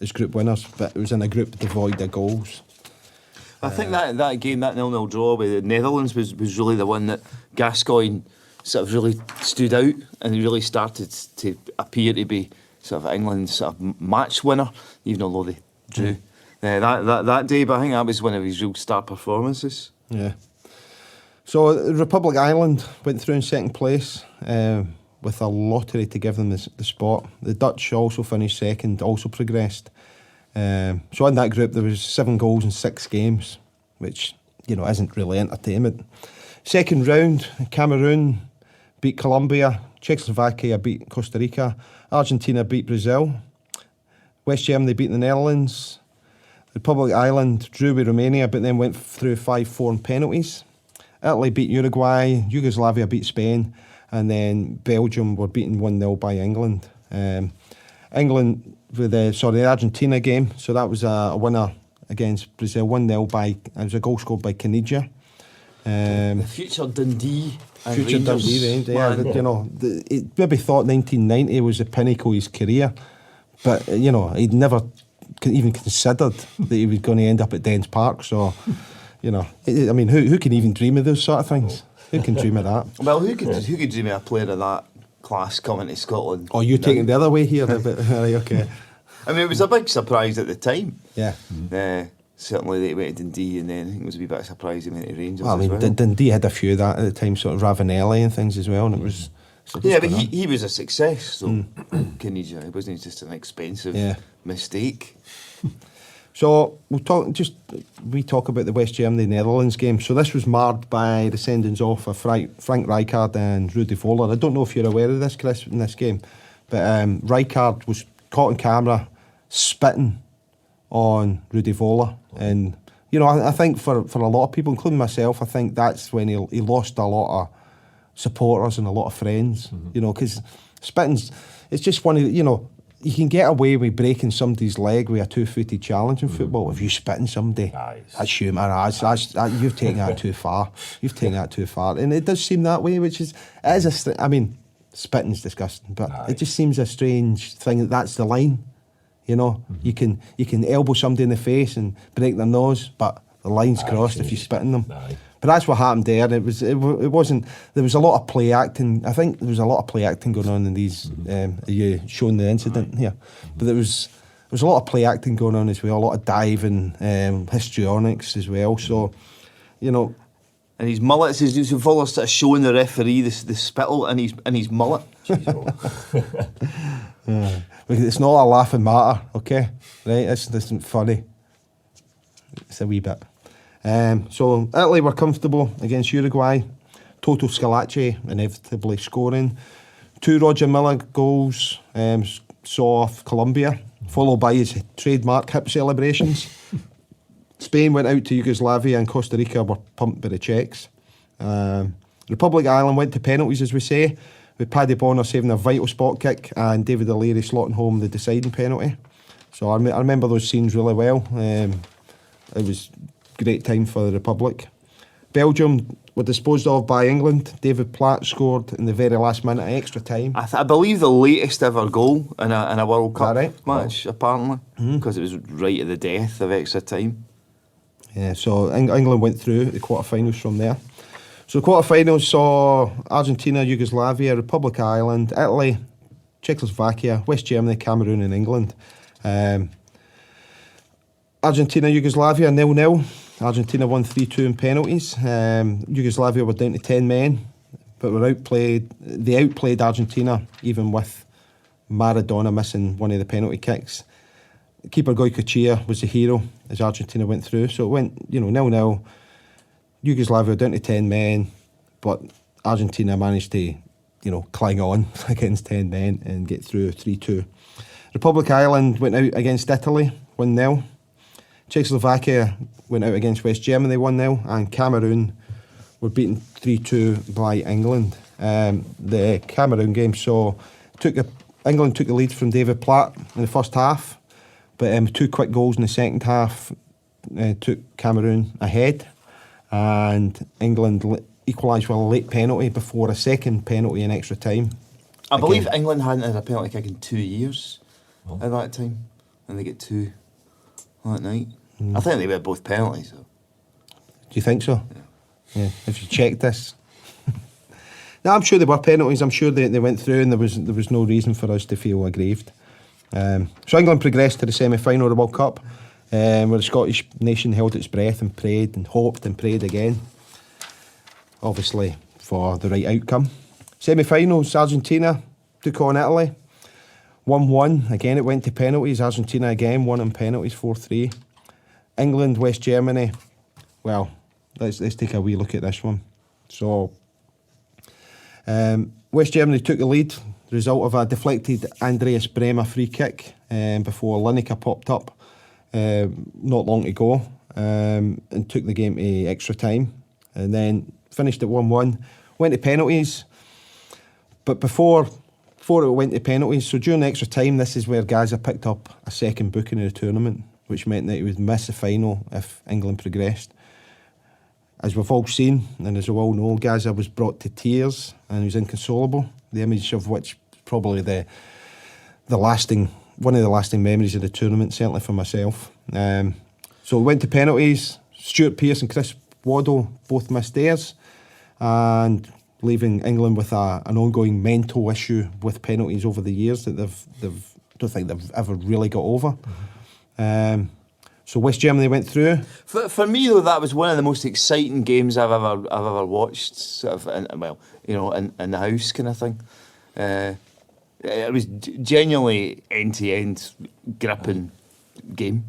A: as group winners, but it was in a group devoid of goals.
B: I think that game, that 0-0 draw with the Netherlands was really the one that Gascoigne sort of really stood out, and he really started to appear to be sort of England's sort of match winner, even although they drew that day. But I think that was one of his real star performances.
A: Yeah. So Republic Island went through in second place with a lottery to give them the spot. The Dutch also finished second, also progressed. So in that group there was 7 goals in 6 games, which isn't really entertainment. Second round, Cameroon beat Colombia, Czechoslovakia beat Costa Rica, Argentina beat Brazil, West Germany beat the Netherlands, Republic Island drew with Romania but then went through 5-4 in penalties. Italy beat Uruguay, Yugoslavia beat Spain, and then Belgium were beaten 1-0 by England. England with the Argentina game, so that was a winner against Brazil, 1-0 it was a goal scored by Caniggia.
B: The future Dundee and
A: Future
B: Rangers,
A: Dundee Rangers, yeah. It maybe thought 1990 was the pinnacle of his career, but he'd never even considered that he was going to end up at Dens Park. So, I mean, who can even dream of those sort of things? Who can dream of that?
B: Well, who could dream of a player of that class coming to Scotland?
A: Oh, you're taking the other way here, but okay.
B: I mean, it was a big surprise at the time.
A: Yeah.
B: Certainly they went to Dundee, and then I think it was a wee bit of a surprise they went to Rangers.
A: Well, I mean,
B: as well.
A: Dundee had a few of that at the time, sort of Ravanelli and things as well, and it was.
B: Yeah, but he was a success. So Caniggia, it wasn't just an expensive mistake.
A: So we talk about the West Germany Netherlands game. So this was marred by the sendings off of Frank Rijkaard and Rudi Voller. I don't know if you're aware of this, Chris, in this game, but Rijkaard was caught on camera spitting on Rudi Voller, and I think for a lot of people, including myself, I think that's when he lost a lot of supporters and a lot of friends. Because spitting's, it's just one of you can get away with breaking somebody's leg with a 2-footed challenge in football. If you spit on somebody, that's humour. You've taken that too far. You've taken that too far, and it does seem that way. I mean, spitting's disgusting, but it just seems a strange thing that's the line. You can elbow somebody in the face and break their nose, but the line's crossed if you spit on them. But that's what happened there. It wasn't. There was a lot of play acting. I think there was a lot of play acting going on in these. You showing the incident here, but there was a lot of play acting going on as well. A lot of diving, histrionics as well. So, and
B: his mullet. His Voller sort of showing the referee the spittle in his mullet.
A: It's not a laughing matter, okay? Right? This isn't funny. It's a wee bit. So Italy were comfortable against Uruguay. Toto Scalacci inevitably scoring. 2 Roger Milla goals saw off Colombia, followed by his trademark hip celebrations. Spain went out to Yugoslavia, and Costa Rica were pumped by the Czechs. Republic Island went to penalties, as we say, with Paddy Bonner saving a vital spot kick and David O'Leary slotting home the deciding penalty. So I remember those scenes really well. It was a great time for the Republic. Belgium were disposed of by England. David Platt scored in the very last minute of extra time.
B: I believe the latest ever goal in a World Cup match, apparently, because it was right at the death of extra time.
A: Yeah, so England went through the quarterfinals from there. So the quarterfinals saw Argentina, Yugoslavia, Republic of Ireland, Italy, Czechoslovakia, West Germany, Cameroon and England. Argentina, Yugoslavia 0-0. Argentina won 3-2 in penalties. Yugoslavia were down to 10 men, but were outplayed. They outplayed Argentina, even with Maradona missing one of the penalty kicks. Keeper Goycochea was the hero as Argentina went through. So it went, 0-0. Yugoslavia down to 10 men, but Argentina managed to, cling on against 10 men and get through 3-2. Republic of Ireland went out against Italy 1-0. Czechoslovakia went out against West Germany 1-0, and Cameroon were beaten 3-2 by England. the Cameroon game. So England took the lead from David Platt in the first half, but 2 quick goals in the second half took Cameroon ahead, and England equalised with a late penalty before a second penalty in extra time.
B: I believe England hadn't had a penalty kick in 2 years at that time, and they get 2 on that night. I think they were both penalties, though.
A: Do you think so? Yeah. If you checked this. No, I'm sure they were penalties. I'm sure they went through, and there was no reason for us to feel aggrieved. So England progressed to the semi-final of the World Cup, where the Scottish nation held its breath and prayed and hoped and prayed again, obviously for the right outcome. Semi-finals, Argentina took on Italy, 1-1. Again, it went to penalties. Argentina again won in penalties, 4-3. England, West Germany. Well, let's take a wee look at this one. So, West Germany took the lead, the result of a deflected Andreas Bremer free kick before Lineker popped up not long to go, and took the game to extra time, and then finished at 1-1. Went to penalties, but before it went to penalties, so during the extra time, this is where Gaza picked up a second booking in the tournament, which meant that he would miss the final if England progressed. As we've all seen, and as we all know, Gaza was brought to tears and he was inconsolable, the image of which probably one of the lasting memories of the tournament, certainly for myself. So we went to penalties. Stuart Pearce and Chris Waddle both missed theirs, and leaving England with an ongoing mental issue with penalties over the years that don't think they've ever really got over. So West Germany went through.
B: For me, though, that was one of the most exciting games I've ever watched. Sort of, in the house kind of thing. It was genuinely end-to-end gripping game.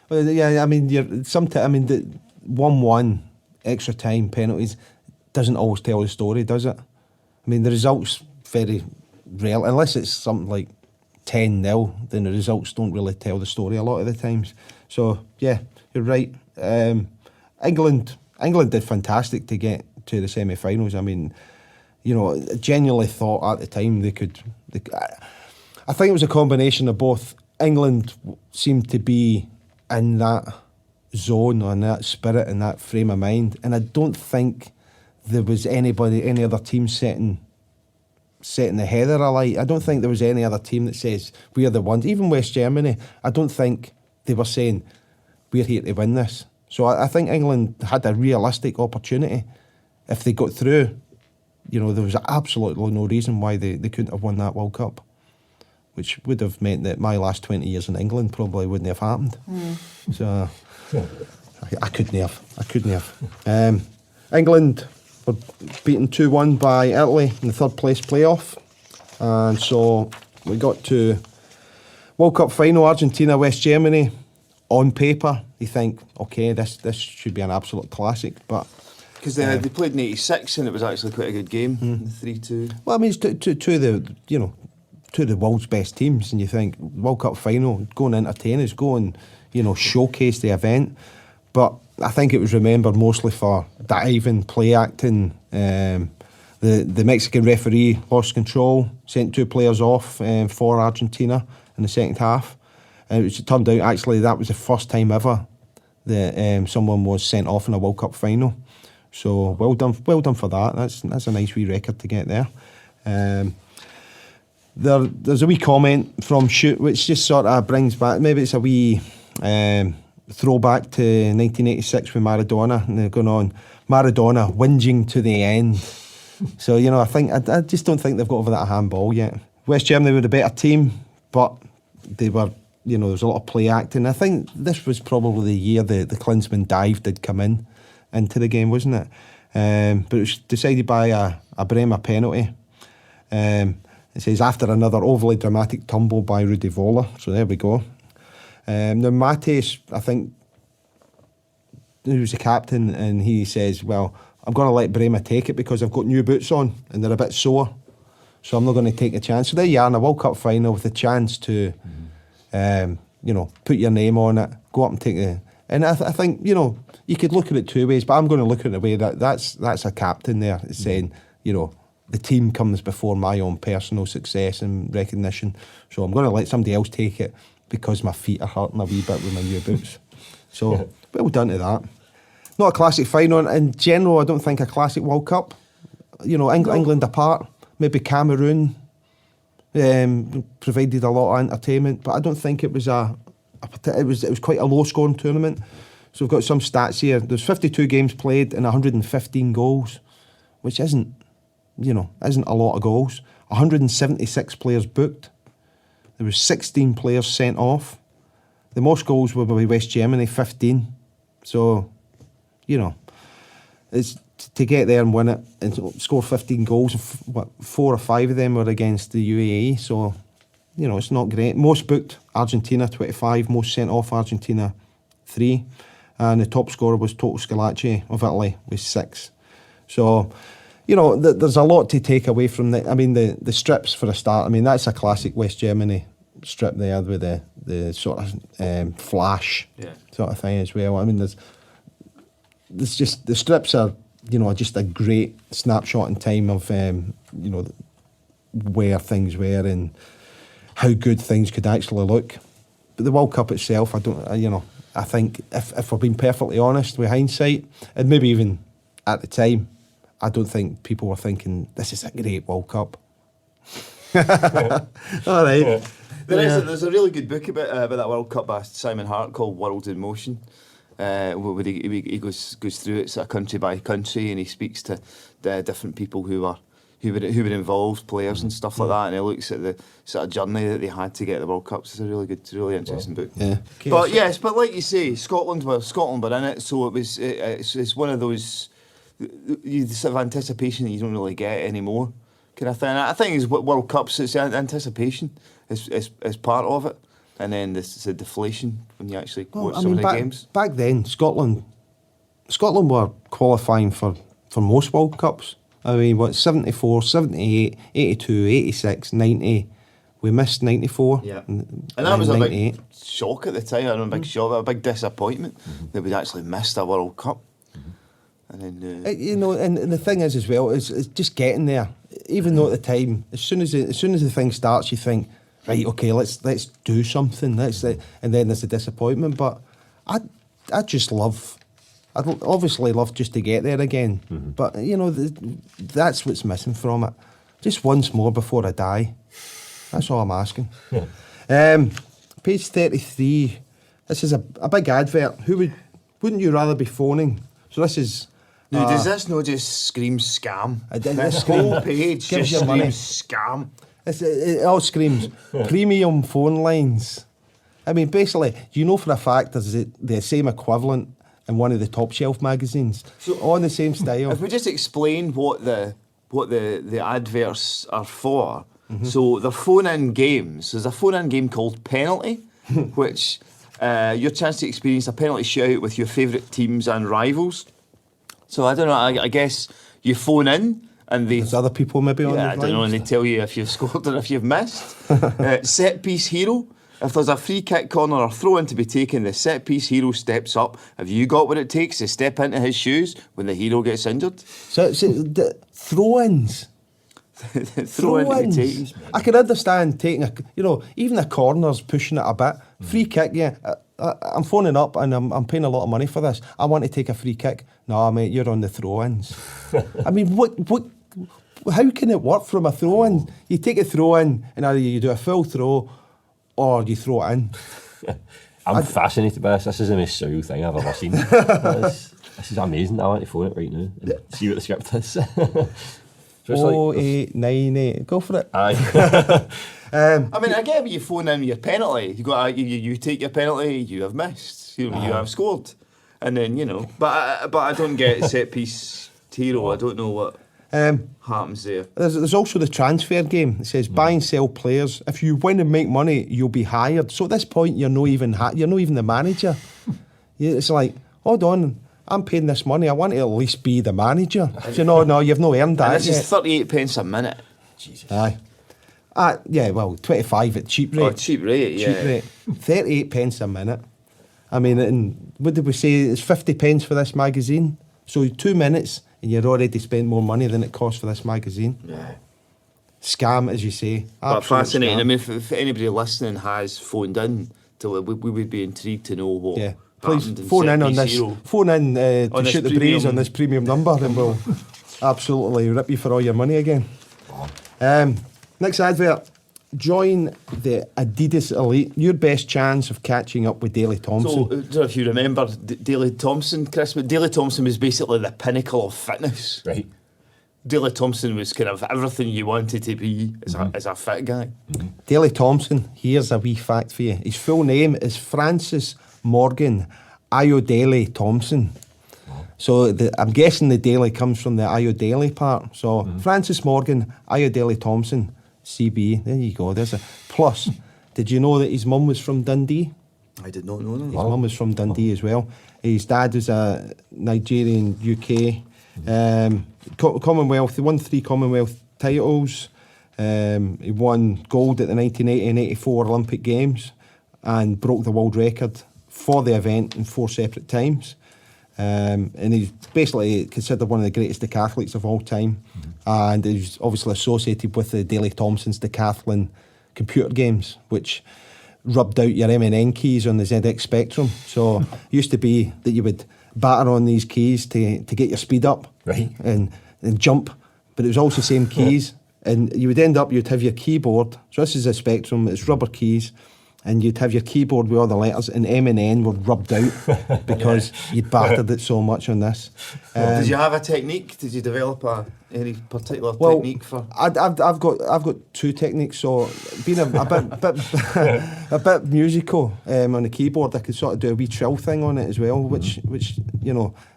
A: Well, yeah, I mean, the 1-1 extra time penalties doesn't always tell the story, does it? I mean, the results very rare, unless it's something like 10-0, then the results don't really tell the story a lot of the times. So yeah, you're right. England did fantastic to get to the semi-finals. I mean, I genuinely thought at the time they could. I think it was a combination of both. England seemed to be in that zone or in that spirit and that frame of mind, and I don't think there was any other team setting the heather alight. I don't think there was any other team that says we are the ones. Even West Germany, I don't think they were saying we're here to win this. So I think England had a realistic opportunity. If they got through, there was absolutely no reason why they couldn't have won that World Cup, which would have meant that my last 20 years in England probably wouldn't have happened. So I couldn't have. England were beaten 2-1 by Italy in the third place playoff, and so we got to World Cup final, Argentina, West Germany. On paper, you think, okay, this should be an absolute classic, but
B: because they played in '86 and it was actually quite a good game, 3-2.
A: Well, I mean, it's to the world's best teams, and you think World Cup final, go and entertain us, go and showcase the event. But I think it was remembered mostly for diving, play acting. The Mexican referee lost control, sent 2 players off for Argentina in the second half. And it turned out actually that was the first time ever that someone was sent off in a World Cup final. So well done for that. That's a nice wee record to get there. There's a wee comment from Shoot which just sort of brings back, maybe it's a wee throwback to 1986 with Maradona, and they're going on Maradona whinging to the end. So I just don't think they've got over that handball yet. West Germany were the better team, but they were, there was a lot of play acting. I think this was probably the year the Klinsmann dive did come into the game, wasn't it? But it was decided by a Bremer penalty. It says after another overly dramatic tumble by Rudi Voller. So there we go. Now Mates, I think, he was the captain, and he says, well, I'm going to let Bremer take it because I've got new boots on and they're a bit sore, so I'm not going to take a chance. So there you are in a World Cup final with a chance to put your name on it, go up and take the... And I think, you could look at it 2 ways, but I'm going to look at it the way that's a captain there saying, the team comes before my own personal success and recognition. So I'm going to let somebody else take it because my feet are hurting a wee bit with my new boots. So well done to that. Not a classic final. In general, I don't think a classic World Cup. You know, England apart, maybe Cameroon provided a lot of entertainment, but I don't think it was it was quite a low scoring tournament. So we've got some stats here. There's 52 games played and 115 goals, which isn't a lot of goals. 176 players booked. There was 16 players sent off. The most goals were by West Germany, 15. So, it's to get there and win it and score 15 goals. 4 or 5 of them were against the UAE. So, it's not great. Most booked, Argentina, 25. Most sent off, Argentina, 3. And the top scorer was Toto Schillaci of Italy with 6. So, there's a lot to take away from that. I mean, the strips for a start. I mean, that's a classic West Germany strip there with the sort of flash sort of thing as well. I mean, there's just the strips are just a great snapshot in time of where things were and how good things could actually look. But the World Cup itself, I think if we're being perfectly honest with hindsight, and maybe even at the time, I don't think people were thinking this is a great World Cup. All right.
B: There's a really good book about that World Cup by Simon Hart called World in Motion, where he goes through it sort of country by country, and he speaks to the different people who were involved, players and stuff like that, and he looks at the sort of journey that they had to get the World Cups. It's a really good, really interesting book.
A: Yeah.
B: But like you say, Scotland were in it, so it was it's one of those sort of anticipation that you don't really get anymore. Kind of thing. I think it's World Cups. It's anticipation is part of it, and then there's the deflation when you actually watch some of the games.
A: Back then, Scotland were qualifying for most World Cups. I mean, 74, 78, 82, 86, 90. We missed 94.
B: Yeah. And that was a big shock at the time. I remember a big shock, a big disappointment that we'd actually missed a World Cup. And then,
A: and the thing is as well, is just getting there. Even though at the time, as soon as the thing starts, you think, right, okay, let's do something. And then there's the disappointment. But I'd obviously love just to get there again. But that's what's missing from it. Just once more before I die. That's all I'm asking. Page 33. This is a big advert. Wouldn't you rather be phoning? So this is.
B: Now, does this not just scream scam? This whole page just screams scam.
A: It all screams premium phone lines. I mean, basically, you know for a fact there's the same equivalent in one of the top shelf magazines, so on the same style.
B: If we just explain what the adverts are for, so they're phone-in games. There's a phone-in game called Penalty, which your chance to experience a penalty shootout with your favourite teams and rivals. So I don't know. I guess you phone in and there's
A: other people maybe on.
B: I don't know, and they tell you if you've scored or if you've missed. Set piece hero. If there's a free kick, corner or throw in to be taken, the set piece hero steps up. Have you got what it takes to step into his shoes when the hero gets injured?
A: So the throw-ins.
B: Throw-ins.
A: I can understand taking even the corners pushing it a bit. Free kick, yeah. I'm phoning up and I'm paying a lot of money for this. I want to take a free kick. No, mate, you're on the throw-ins. I mean, how can it work from a throw-in? You take a throw-in and either you do a full throw or you throw it in.
C: I'm fascinated by this. This is the most surreal thing I've ever seen. This is amazing. I want to phone it right now and see what the script is.
A: 0898. Go for it.
C: Aye.
B: I mean, I get when you phone in your penalty. You take your penalty. You have missed. You have scored, and then But I don't get set piece hero. I don't know what happens there.
A: There's also the transfer game. It says buy and sell players. If you win and make money, you'll be hired. So at this point, you're not even the manager. It's like, hold on. I'm paying this money. I want to at least be the manager. So no, you've not earned that.
B: And this is 38 pence a minute.
A: Jesus. Aye. Yeah, well, 25 at cheap rate.
B: Oh, cheap rate, yeah.
A: Cheap rate. 38 pence a minute. I mean, and what did we say? It's 50 pence for this magazine. So 2 minutes and you're already spent more money than it costs for this magazine.
B: Yeah.
A: Scam, as you say.
B: But
A: Absolute
B: fascinating.
A: scam.
B: I mean, if anybody listening has phoned in, we would be intrigued to know what.
A: Yeah. Please
B: happened
A: phone in on this.
B: 70.
A: Phone in to
B: On this
A: shoot the breeze
B: premium-
A: on this premium number, and we'll absolutely rip you for all your money again. Next advert. Join the Adidas Elite. Your best chance of catching up with Daley Thompson.
B: So, I don't know if you remember Daley Thompson, Chris, but Daley Thompson was basically the pinnacle of fitness.
C: Right.
B: Daley Thompson was kind of everything you wanted to be as a fit guy.
A: Daley Thompson, here's a wee fact for you. His full name is Francis Morgan Ayodele Thompson. So I'm guessing the Daley comes from the Ayodele part. So Francis Morgan Ayodele Thompson, CB. There you go. There's a plus. Did you know that his mum was from Dundee?
B: I did not know that.
A: His mum was from Dundee as well. His dad was a Nigerian UK. Commonwealth. He won 3 Commonwealth titles. He won gold at the 1980 and 84 Olympic Games and broke the world record for the event in 4 separate times. And he's basically considered one of the greatest decathletes of all time. And he's obviously associated with the Daley Thompson's decathlon computer games, which rubbed out your M&N keys on the ZX Spectrum. So it used to be that you would batter on these keys to get your speed up,
C: right,
A: and jump, but it was also the same keys, and you'd have your keyboard. So this is a Spectrum, it's rubber keys, and you'd have your keyboard with all the letters, and M and N were rubbed out because you'd battered it so much on this.
B: Did you have a technique? Did you develop any particular technique for?
A: I've got 2 techniques. So being a bit musical on the keyboard, I could sort of do a wee trill thing on it as well, which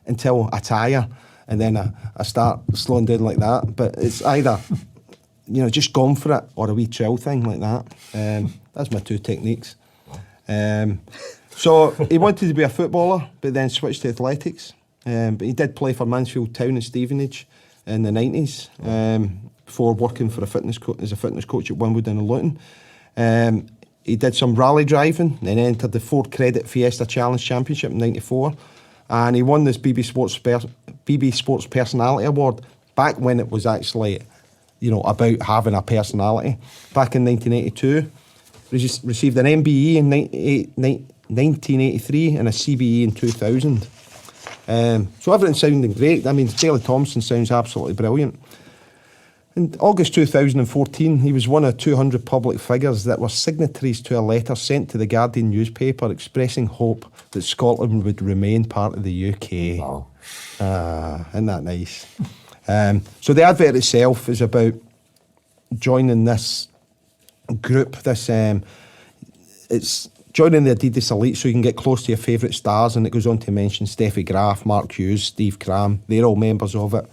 A: until I tire, and then I start slowing down like that. But it's either just gone for it or a wee trill thing like that. That's my 2 techniques. So he wanted to be a footballer, but then switched to athletics. But he did play for Mansfield Town and Stevenage in the 90s, before working for as a fitness coach at Wimbledon and Luton. He did some rally driving and entered the 4 Credit Fiesta Challenge Championship in '94, and he won this BB Sports Personality Award back when it was actually, about having a personality. Back in 1982, received an MBE in 1983 and a CBE in 2000. So everything's sounding great. I mean, Daley Thompson sounds absolutely brilliant. In August 2014, he was one of 200 public figures that were signatories to a letter sent to the Guardian newspaper expressing hope that Scotland would remain part of the UK.
C: Wow.
A: Isn't that nice? So the advert itself is about joining this group. It's joining the Adidas Elite so you can get close to your favourite stars, and it goes on to mention Steffi Graf, Mark Hughes, Steve Cram. They're all members of it.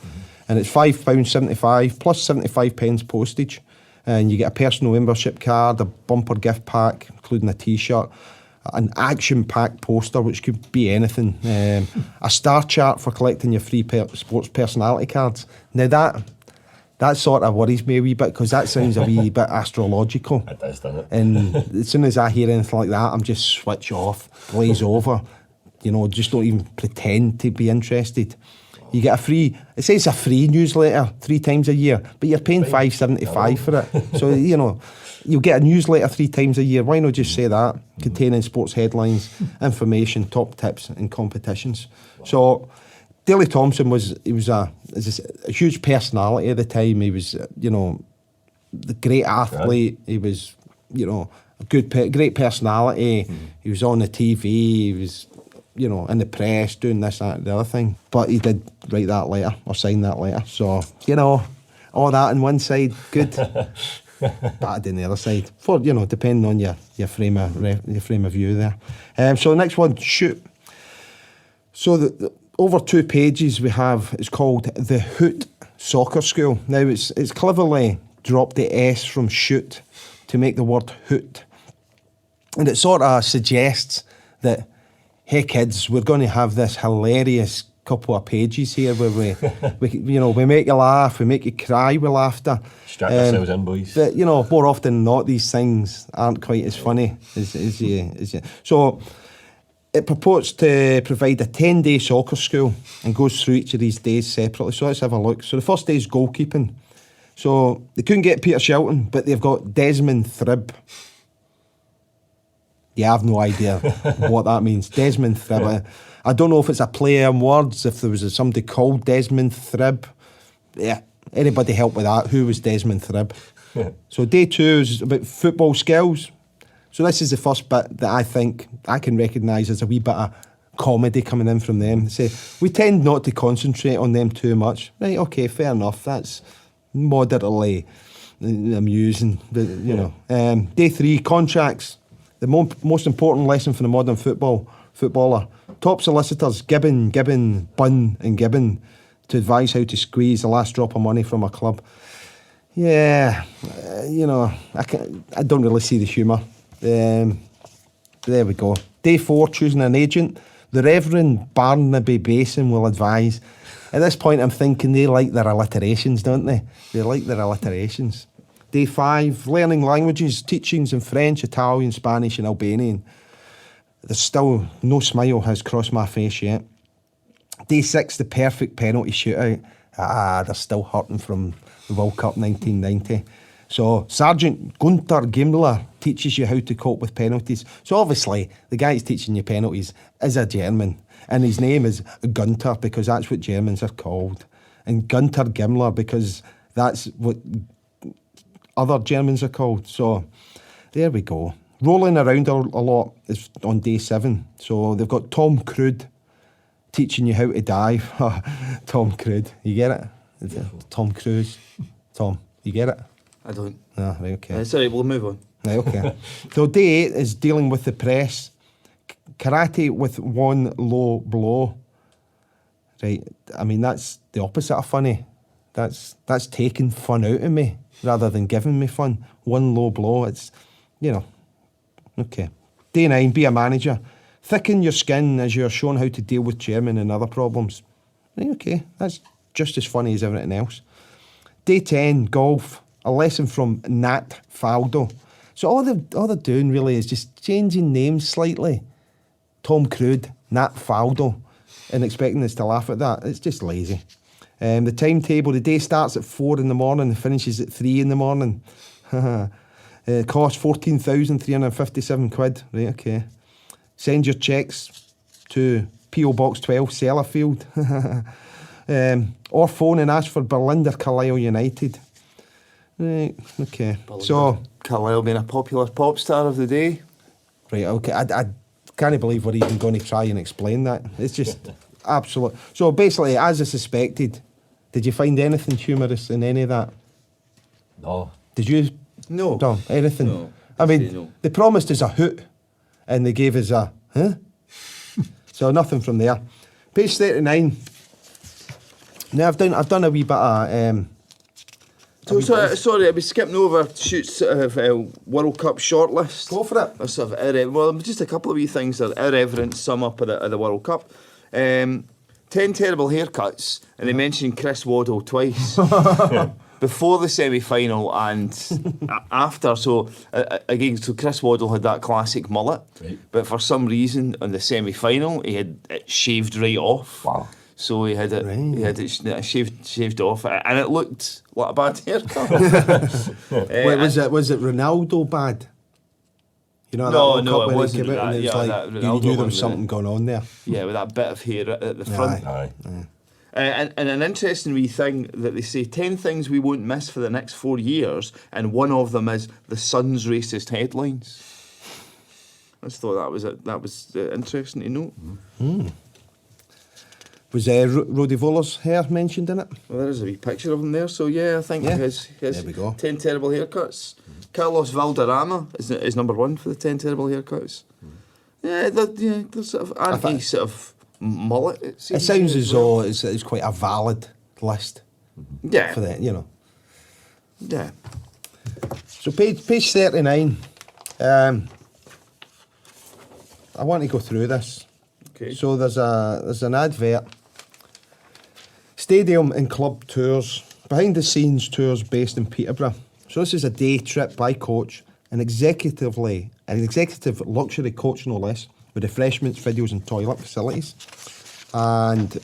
A: And it's £5.75 plus 75 pence postage. And you get a personal membership card, a bumper gift pack, including a T-shirt, an action-packed poster, which could be anything, a star chart for collecting your free sports personality cards. Now that sort of worries me a wee bit, because that sounds a wee bit astrological.
C: It does, doesn't it?
A: And as soon as I hear anything like that, I'm just switch off, glaze over. Just don't even pretend to be interested. You get it says a free newsletter 3 times a year, but you're paying $5.75 for it. So, you'll get a newsletter 3 times a year. Why not just say that? Containing sports headlines, information, top tips and competitions. So Daley Thompson was a huge personality at the time. He was, the great athlete. He was, a great personality. He was on the TV. He was, in the press, doing this, that, and the other thing. But he did write that letter, or sign that letter. So, all that on one side, good. Bad on the other side. For, depending on your frame of view there. So the next one, shoot. So the over 2 pages we have, it's called the Hoot Soccer School. Now it's cleverly dropped the S from shoot to make the word hoot. And it sort of suggests that, hey kids, we're going to have this hilarious couple of pages here where we make you laugh, we make you cry with laughter.
C: Strap yourselves in, boys.
A: But more often than not, these things aren't quite as funny as you. So It purports to provide a 10-day soccer school and goes through each of these days separately. So let's have a look. So the first day is goalkeeping. So they couldn't get Peter Shelton, but they've got Desmond Thribb. Yeah, I have no idea what that means. Desmond Thribb. I don't know if it's a play on words, if there was somebody called Desmond Thribb. Yeah, anybody help with that? Who was Desmond Thribb? So day 2 is about football skills. So this is the first bit that I think I can recognise as a wee bit of comedy coming in from them. They say, we tend not to concentrate on them too much. Right, okay, fair enough. That's moderately amusing. But, you know. Day 3, contracts. The most important lesson for the modern footballer. Top solicitors, Gibbon, Bunn and Gibbon, to advise how to squeeze the last drop of money from a club. Yeah, you know, I don't really see the humour. There we go. Day 4, choosing an agent. The Reverend Barnaby Basin will advise. At this point, I'm thinking they like their alliterations, don't they? They like their alliterations. Day 5, learning languages, teachings in French, Italian, Spanish and Albanian. There's still no smile has crossed my face yet. Day 6, the perfect penalty shootout. They're still hurting from the World Cup 1990. So Sergeant Gunther Gimmler teaches you how to cope with penalties. So obviously, the guy who's teaching you penalties is a German. And his name is Gunther because that's what Germans are called. And Gunther Gimmler because that's what other Germans are called. So there we go. Rolling around a lot is on day 7. So they've got Tom Crude teaching you how to dive. Tom Crude, you get it? Tom Cruise. Tom, you get it?
B: I don't.
A: Ah, right, okay.
B: Sorry, we'll move on.
A: Right, okay. So day 8 is dealing with the press. Karate with one low blow. Right, I mean, that's the opposite of funny. That's taking fun out of me rather than giving me fun. One low blow, it's, you know, okay. Day 9, be a manager. Thicken your skin as you're shown how to deal with chairman and other problems. Right, okay, that's just as funny as everything else. Day 10, golf. A lesson from Nat Faldo. So all they're doing really is just changing names slightly. Tom Crude, Nat Faldo, and expecting us to laugh at that. It's just lazy. The timetable, the day starts at 4 in the morning and finishes at 3 in the morning. It costs 14,357 quid. Right, okay. Send your cheques to P.O. Box 12, Sellafield. Or phone and ask for Berlinder Carlisle United. Right, okay. So
B: Carlisle being a popular pop star of the day.
A: Right, okay. I can't believe we're even going to try and explain that. It's just absolute. So basically, as I suspected, did you find anything humorous in any of that?
C: No.
A: Did you?
B: No.
A: No, anything?
B: No.
A: I mean,
B: No.
A: they promised us a hoot, and they gave us a, huh? So nothing from there. Page 39. Now, I've done a wee bit of...
B: Sorry, I was skipping over Shoot's World Cup shortlist.
A: Go for it.
B: Or sort of well, just a couple of wee things that are irreverent sum up of the World Cup. 10 terrible haircuts, and they mentioned Chris Waddle twice. Before the semi-final and after. So, again, so Chris Waddle had that classic mullet.
C: Right.
B: But for some reason, on the semi-final, he had it shaved right off.
C: Wow.
B: So he had it,
A: Right.
B: he had it shaved off, and it looked like a bad haircut.
A: Wait, was it Ronaldo bad? You know,
B: No,
A: that
B: no,
A: World Cup
B: it
A: when
B: wasn't
A: he came out and
B: that,
A: it was
B: yeah,
A: like,
B: that
A: you
B: Ronaldo
A: knew there
B: one,
A: was something going on there.
B: Yeah, with that bit of hair at the front.
C: Aye.
B: And an interesting wee thing that they say, 10 things we won't miss for the next 4 years, and one of them is the Sun's racist headlines. I just thought that was interesting to note.
A: Was Rody Voller's hair mentioned in it?
B: Well, there is a wee picture of him there, so yeah, I think
A: Yeah.
B: his
A: There we go.
B: 10 terrible haircuts. Carlos Valderrama is number 1 for the 10 terrible haircuts. Yeah, the sort of anti sort of mullet.
A: It
B: seems
A: sounds
B: to
A: as though it's quite a valid list
B: yeah,
A: for that, you know.
B: yeah.
A: So page 39. I want to go through this.
B: Okay.
A: So there's an advert. Stadium and club tours, behind the scenes tours based in Peterborough. So this is a day trip by coach, an executive luxury coach no less, with refreshments, videos and toilet facilities. And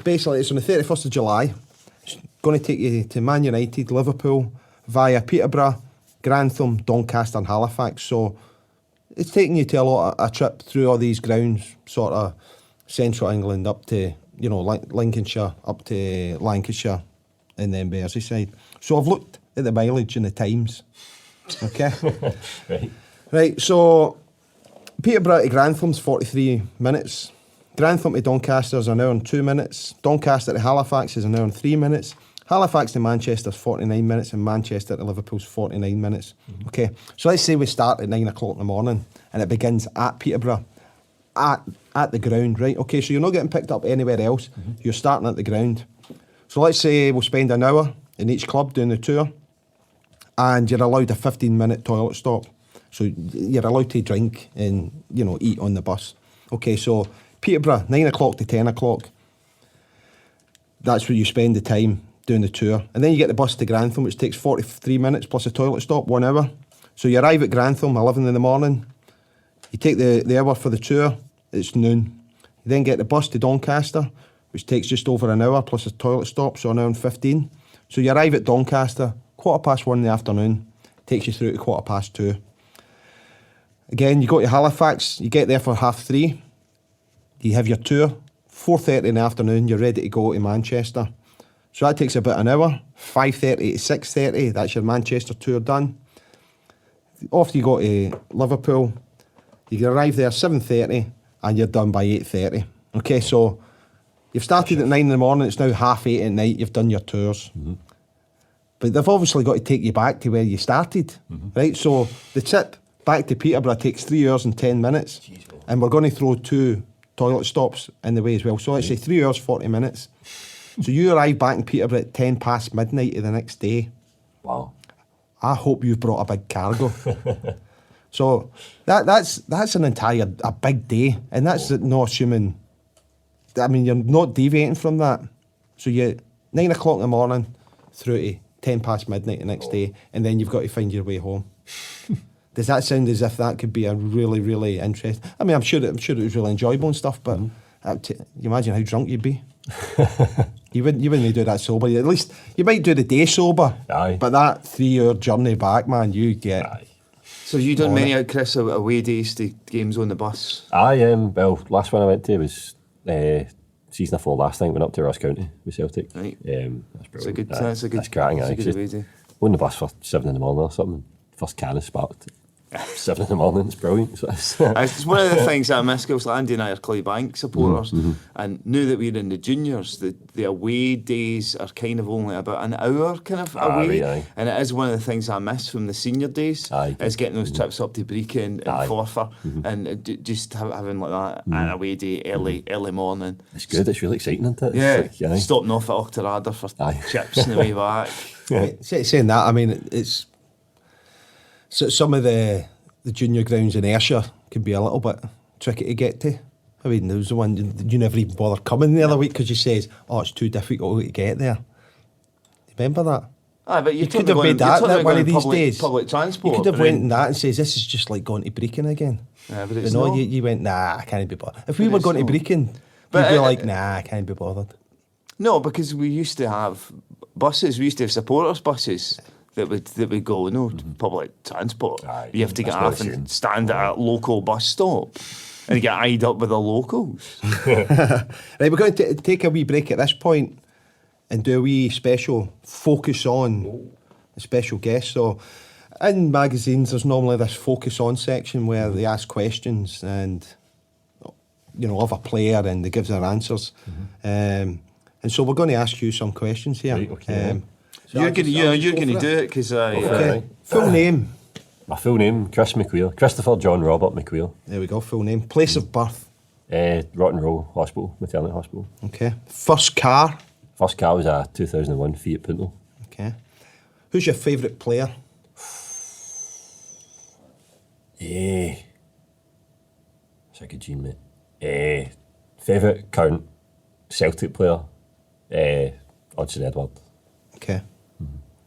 A: basically it's on the 31st of July. It's going to take you to Man United, Liverpool, via Peterborough, Grantham, Doncaster and Halifax. So it's taking you to a trip through all these grounds, sort of central England up to, you know, Lincolnshire, up to Lancashire and then Merseyside. So I've looked at the mileage and the times. Okay? Right, so Peterborough to Grantham's 43 minutes. Grantham to Doncaster is an hour and 2 minutes. Doncaster to Halifax is an hour and 3 minutes. Halifax to Manchester is 49 minutes and Manchester to Liverpool's 49 minutes. Okay, so let's say we start at 9 o'clock in the morning and it begins at Peterborough, at the ground, right? Okay, so you're not getting picked up anywhere else. You're starting at the ground. So let's say we'll spend an hour in each club doing the tour and you're allowed a 15-minute toilet stop. So you're allowed to drink and, you know, eat on the bus. Okay, so Peterborough, 9 o'clock to 10 o'clock. That's where you spend the time doing the tour. And then you get the bus to Grantham, which takes 43 minutes plus a toilet stop, 1 hour. So you arrive at Grantham, 11 in the morning. You take the hour for the tour, it's noon. You then get the bus to Doncaster, which takes just over an hour plus a toilet stop, so an hour and 15. So you arrive at Doncaster, 1:15 in the afternoon, takes you through to 2:15. Again, you go to Halifax, you get there for 3:30. You have your tour, 4:30 in the afternoon, you're ready to go to Manchester. So that takes about an hour, 5:30 to 6:30, that's your Manchester tour done. Off you go to Liverpool, you can arrive there 7:30 and you're done by 8:30. Okay, so you've started at 9 in the morning, it's now 8:30 at night, you've done your tours. But they've obviously got to take you back to where you started, right? So the trip back to Peterborough takes 3 hours and 10 minutes. And we're going to throw 2 toilet stops in the way as well. So let's say 3 hours, 40 minutes. So you arrive back in Peterborough at 10 past midnight of the next day.
C: Wow.
A: I hope you've brought a big cargo. So that's a big day. And that's not assuming, I mean, you're not deviating from that. So you 9 o'clock in the morning through to 10 past midnight the next day, and then you've got to find your way home. Does that sound as if that could be a really, really interesting? I mean, I'm sure it was really enjoyable and stuff, but you imagine how drunk you'd be. You wouldn't do that sober. At least you might do the day sober.
C: Aye.
A: But that 3-hour journey back, man, you get.
C: Aye.
B: So you done many out, Chris, away days to games on the bus?
C: Well, last one I went to was season before last night. Went up to Ross County with Celtic.
B: Right.
C: That's brilliant.
B: That's
C: cracking.
B: That's a good away day.
C: On the bus for 7 in the morning or something. First can is sparked. 7 in the morning, it's brilliant. So
B: it's one of the things that I miss, because Andy and I are Claybank supporters, and now that we're in the juniors, the away days are kind of only about an hour kind of away,
C: right,
B: and it is one of the things I miss from the senior days, is getting those trips up to Brecon and Forfar, and just having like that an away day early morning.
C: It's good, it's really exciting, isn't it?
B: Yeah,
C: like,
B: stopping off at Auchterarder for chips on the way back.
A: Saying that, I mean, it's so some of the junior grounds in Ayrshire can be a little bit tricky to get to. I mean, there was the one you never even bother coming the other week because you says, "Oh, it's too difficult to get there." Remember that?
B: Aye, but
A: you could have made that one of these days.
B: Public transport.
A: You could have went in that and says, "This is just like going to Brecon again."
B: Yeah, but it's
A: no,
B: not.
A: you went, "Nah, I can't be bothered." If we were going to Brecon, you'd be like, "Nah, I can't be bothered."
B: No, because we used to have buses. We used to have supporters buses that would go, public transport.
C: Aye,
B: you have to get off and stand at a local bus stop and get eyed up with the locals.
A: Right, we're going to take a wee break at this point and do a wee special focus on a special guest. So in magazines, there's normally this focus on section where they ask questions and, of a player and they give their answers. And so we're going to ask you some questions here.
C: Right, okay.
B: So you're going to do it because
A: Full name.
C: My full name, Chris McQueer. Christopher John Robert McQueer.
A: There we go, full name. Place of birth.
C: Rotten Row Hospital, maternity hospital.
A: Okay. First car.
C: First car was a 2001 Fiat Punto.
A: Okay. Who's your favourite player?
C: That's a good gene, mate. Favourite current Celtic player? Odsonne Edward.
A: Okay.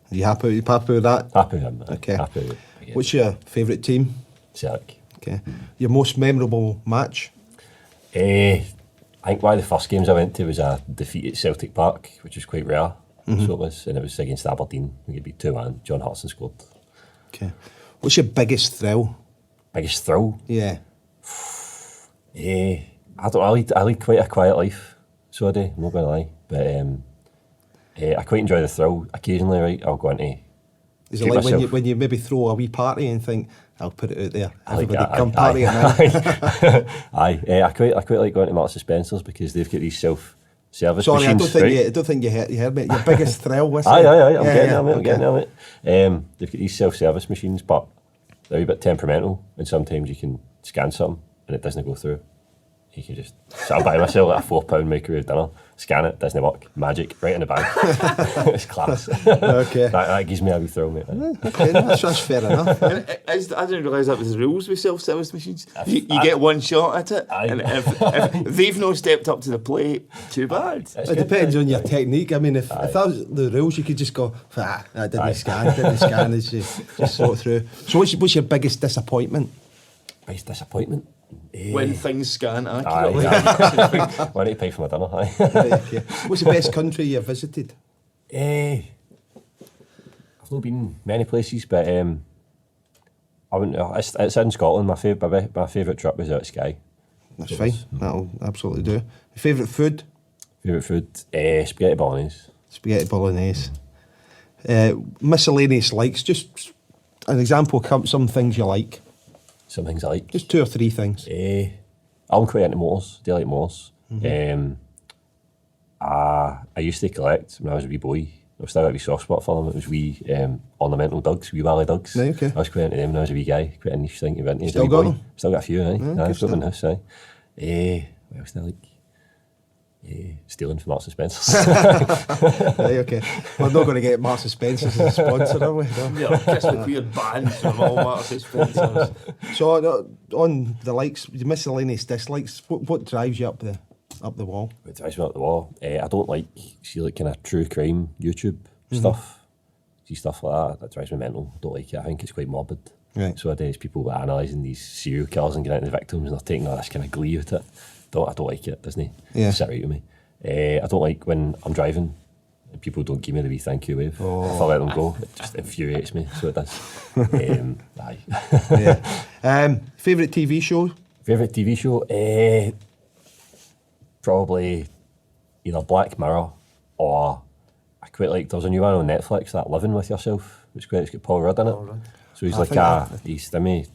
A: Are you happy with that?
C: Happy with him.
A: Okay.
C: Happy with
A: What's your favourite team?
C: Celtic.
A: Okay. Your most memorable match?
C: I think one of the first games I went to was a defeat at Celtic Park, which was quite rare. So it was, and it was against Aberdeen. We could beat 2-1. John Hudson scored.
A: Okay. What's your biggest thrill?
C: Biggest thrill?
A: Yeah.
C: I lead quite a quiet life, so I do, I'm not going to lie. But I quite enjoy the thrill. Occasionally, right, I'll go into...
A: Is it like when you maybe throw a wee party and think, I'll put it out there, everybody
C: like
A: come party at mine?
C: I quite like going to Marks and Spencer's because they've got these self-service
A: Sorry,
C: machines.
A: I don't think you heard me. Your biggest thrill, what's it?
C: I'm getting it. They've got these self-service machines, but they're a bit temperamental, and sometimes you can scan something and it doesn't go through. You can just, so I'll buy myself like a £4 microwave dinner, scan it, doesn't work, magic, right in the bag. It's class.
A: Okay.
C: that gives me a wee thrill, mate.
A: Okay, that's fair enough.
B: I didn't realise that was the rules with self-service machines. You get one shot at it, and if they've not stepped up to the plate, too bad.
A: It depends on your technique. I mean, if that was the rules, you could just go, that didn't scan, it's just sort through. So what's your biggest disappointment?
C: Biggest disappointment?
B: When things scan accurately.
C: I need to pay for my dinner.
A: Right, okay. What's the best country you've visited?
C: I've not been many places, but I wouldn't. It's in Scotland. My favourite trip was out at Skye.
A: That's fine. That'll absolutely do. Your favourite food?
C: Favourite food? Spaghetti bolognese.
A: Spaghetti bolognese. Miscellaneous likes. Just an example of some things you like.
C: Some things I like.
A: Just 2 or 3 things.
C: I'm quite into motors. Do you like motors? I used to collect when I was a wee boy. I've still got a wee soft spot for them. It was wee ornamental dugs, wee wally dugs.
A: Right, okay.
C: I was quite into them when I was a wee guy. Quite a niche thing to get into.
A: Still got them?
C: Still got a few, aye.
A: Yeah,
C: I've got them in the house, aye. What else do I like? Stealing from Marks and Spencer's.
A: Right, okay. We're not going to get Marks and Spencer's as a sponsor, are we? No.
B: Yeah, Chris McQueer banned from all Marks and Spencer's.
A: So on the likes, the miscellaneous dislikes, what drives you up the wall?
C: What drives me up the wall? I don't like, kind of true crime YouTube stuff. See stuff like that drives me mental. I don't like it. I think it's quite morbid.
A: Right.
C: So it's people analysing these serial killers and getting into the victims and they're taking all this kind of glee with it. I don't like it, doesn't it?
A: Yeah.
C: Sit right with me. I don't like when I'm driving and people don't give me the wee thank you wave. If I let them go, it just infuriates me, so it does. Aye.
A: Yeah. Favourite TV show?
C: Favourite TV show? Probably either Black Mirror or I quite like, there's a new one on Netflix, that Living With Yourself. It's got Paul Rudd in it. So he's he's Stimmy.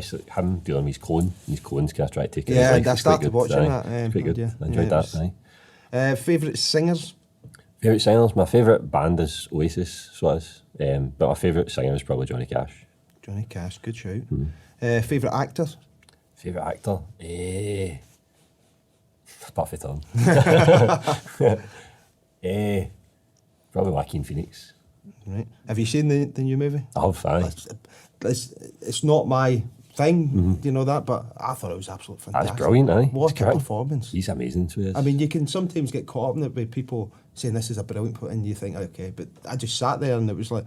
C: So him dealing with his clone, and his clone's kind of try to take it.
A: Yeah, I started watching that.
C: It's quite good. I enjoyed that.
A: Favourite singers?
C: Favourite singers? My favourite band is Oasis, so it is. But my favourite singer is probably Johnny Cash.
A: Johnny Cash, good shout. Favourite actor?
C: Favourite actor? Buffy Tom. Probably Joaquin Phoenix.
A: Right. Have you seen the new movie?
C: I've, aye.
A: It's not my thing, you know that, but I thought it was absolutely fantastic.
C: That's brilliant, aye.
A: What a performance.
C: He's amazing to us.
A: I mean, you can sometimes get caught up in it with people saying this is a brilliant put, and you think, okay, but I just sat there and it was like,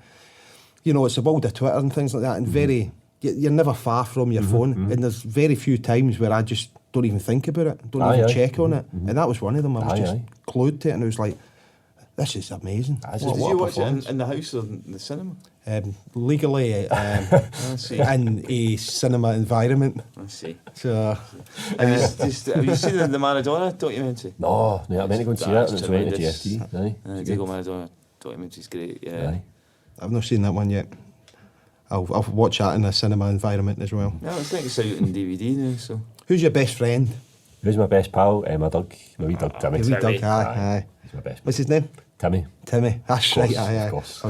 A: you know, it's the world of Twitter and things like that, and you're never far from your phone, and there's very few times where I just don't even think about it, don't even check on it, and that was one of them. I was just glued to it, and it was like, this is amazing.
B: Did you watch it in the house or in the cinema?
A: Legally, in a cinema environment.
B: I see.
A: So,
B: have you seen the Maradona documentary?
C: No, I meant to go and see that. It's waiting at GST.
B: Diego Maradona documentary is great. Yeah.
C: Aye.
A: I've not seen that one yet. I'll watch that in a cinema environment as well.
B: Yeah, I think it's out on DVD now. So,
A: who's your best friend?
C: Who's my best pal? My dog, my wee dog Timmy.
A: Your wee dog, aye.
C: He's my best.
A: What's his name?
C: Timmy.
A: That's right. Aye.
C: Of course.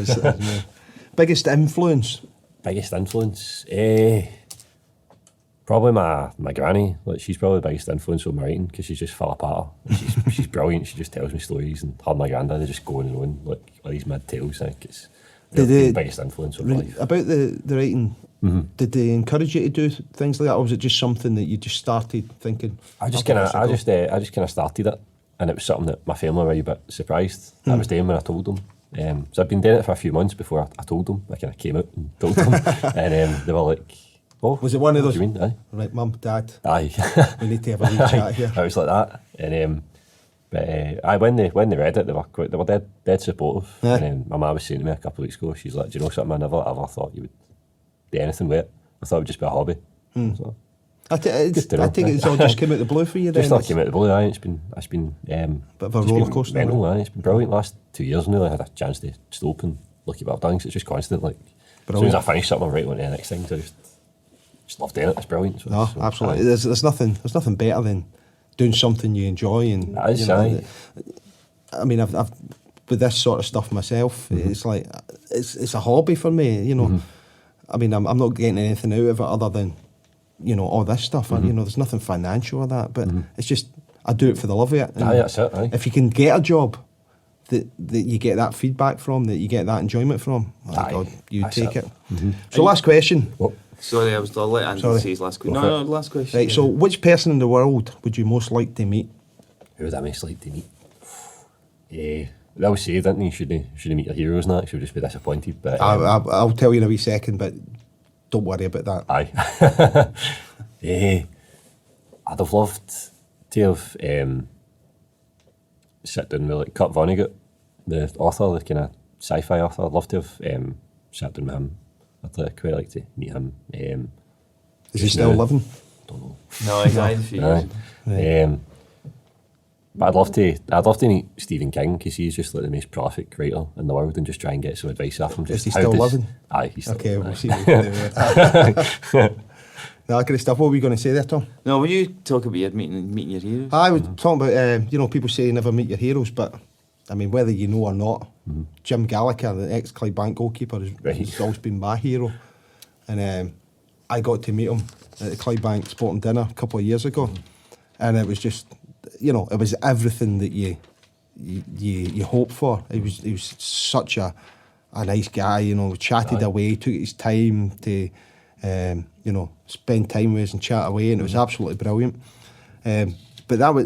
A: Biggest influence?
C: Biggest influence? Probably my granny. Like, she's probably the biggest influence on my writing because she's just fell apart. She's brilliant. She just tells me stories, and her and my granddad, they just go on and on like all these mad tales. I think it's the biggest influence on my life.
A: About the writing, did they encourage you to do things like that, or was it just something that you just started thinking?
C: I just kind of started it, and it was something that my family were a bit surprised I was doing when I told them. So I'd been doing it for a few months before I told them. I kind of came out and told them, and they were like, Oh,
A: Was it one of
C: what
A: those?
C: do you mean? Aye.
A: Right, Mum, Dad,
C: Aye.
A: we need to have a wee chat here.
C: I was like that, and aye, when they read it, they were dead supportive.
A: Aye.
C: And then my mum was saying to me a couple of weeks ago, she's like, "Do you know something? I never ever thought you would do anything with it. I thought it would just be a hobby." So,
A: I think it's all just came out the blue for you then.
C: just thought it came out of the blue. Aye, it's been
A: bit of a
C: just
A: roller
C: been
A: coaster.
C: mental, aye. It's been brilliant. Last 2 years nearly I had a chance to stop and look at what I've done. 'Cause it's just constant. Like as soon as I finish something, I'm right on to the next thing. So I just love doing it. It's brilliant. So,
A: No, absolutely. There's nothing better than doing something you enjoy, and
C: That is,
A: you know,
C: aye.
A: I mean, I've with this sort of stuff myself. It's like it's a hobby for me. You know, I mean, I'm not getting anything out of it other than all this stuff. And, there's nothing financial or that, but it's just I do it for the love of it. And
C: Aye, that's it. Aye.
A: if you can get a job that you get that feedback from, that you get that enjoyment from,
C: Aye,
A: God, you
C: that's
A: take
C: it.
A: it. So last question.
C: Well,
B: Sorry, I'll let Andy
A: Sorry.
B: say his last question.
C: Go for
B: No, last question.
A: Right, so which person in the world would you most like to meet?
C: who would I most like to meet? They always say, didn't they? Should they meet your heroes and that? 'Cause you'll just be disappointed. But
A: I'll tell you in a wee second, but don't worry about that.
C: aye. I'd have loved to have sat down with like Kurt Vonnegut, the author, the kind of sci-fi author. I'd love to have sat down with him. I'd quite like to meet him.
A: Is he still living?
C: Don't know.
B: No, he's died a few years ago.
C: But I'd love to meet Stephen King because he's just like the most prolific writer in the world and just try and get some advice off him. Just
A: Is he
C: how
A: still living?
C: Aye, he's still
A: Okay,
C: living,
A: we'll
C: aye.
A: see what we can do with that. No, great stuff. What were you going to say there, Tom?
B: No, when you talk about your meeting your heroes,
A: I was talking about, people say never meet your heroes, but I mean, whether you know or not, Jim Gallagher, the ex-Clydebank goalkeeper, has always been my hero. And I got to meet him at the Clydebank Sporting Dinner a couple of years ago. And it was just, it was everything that you hope for. He was such a nice guy, chatted away, took his time to, spend time with us and chat away, and it was absolutely brilliant. But that was,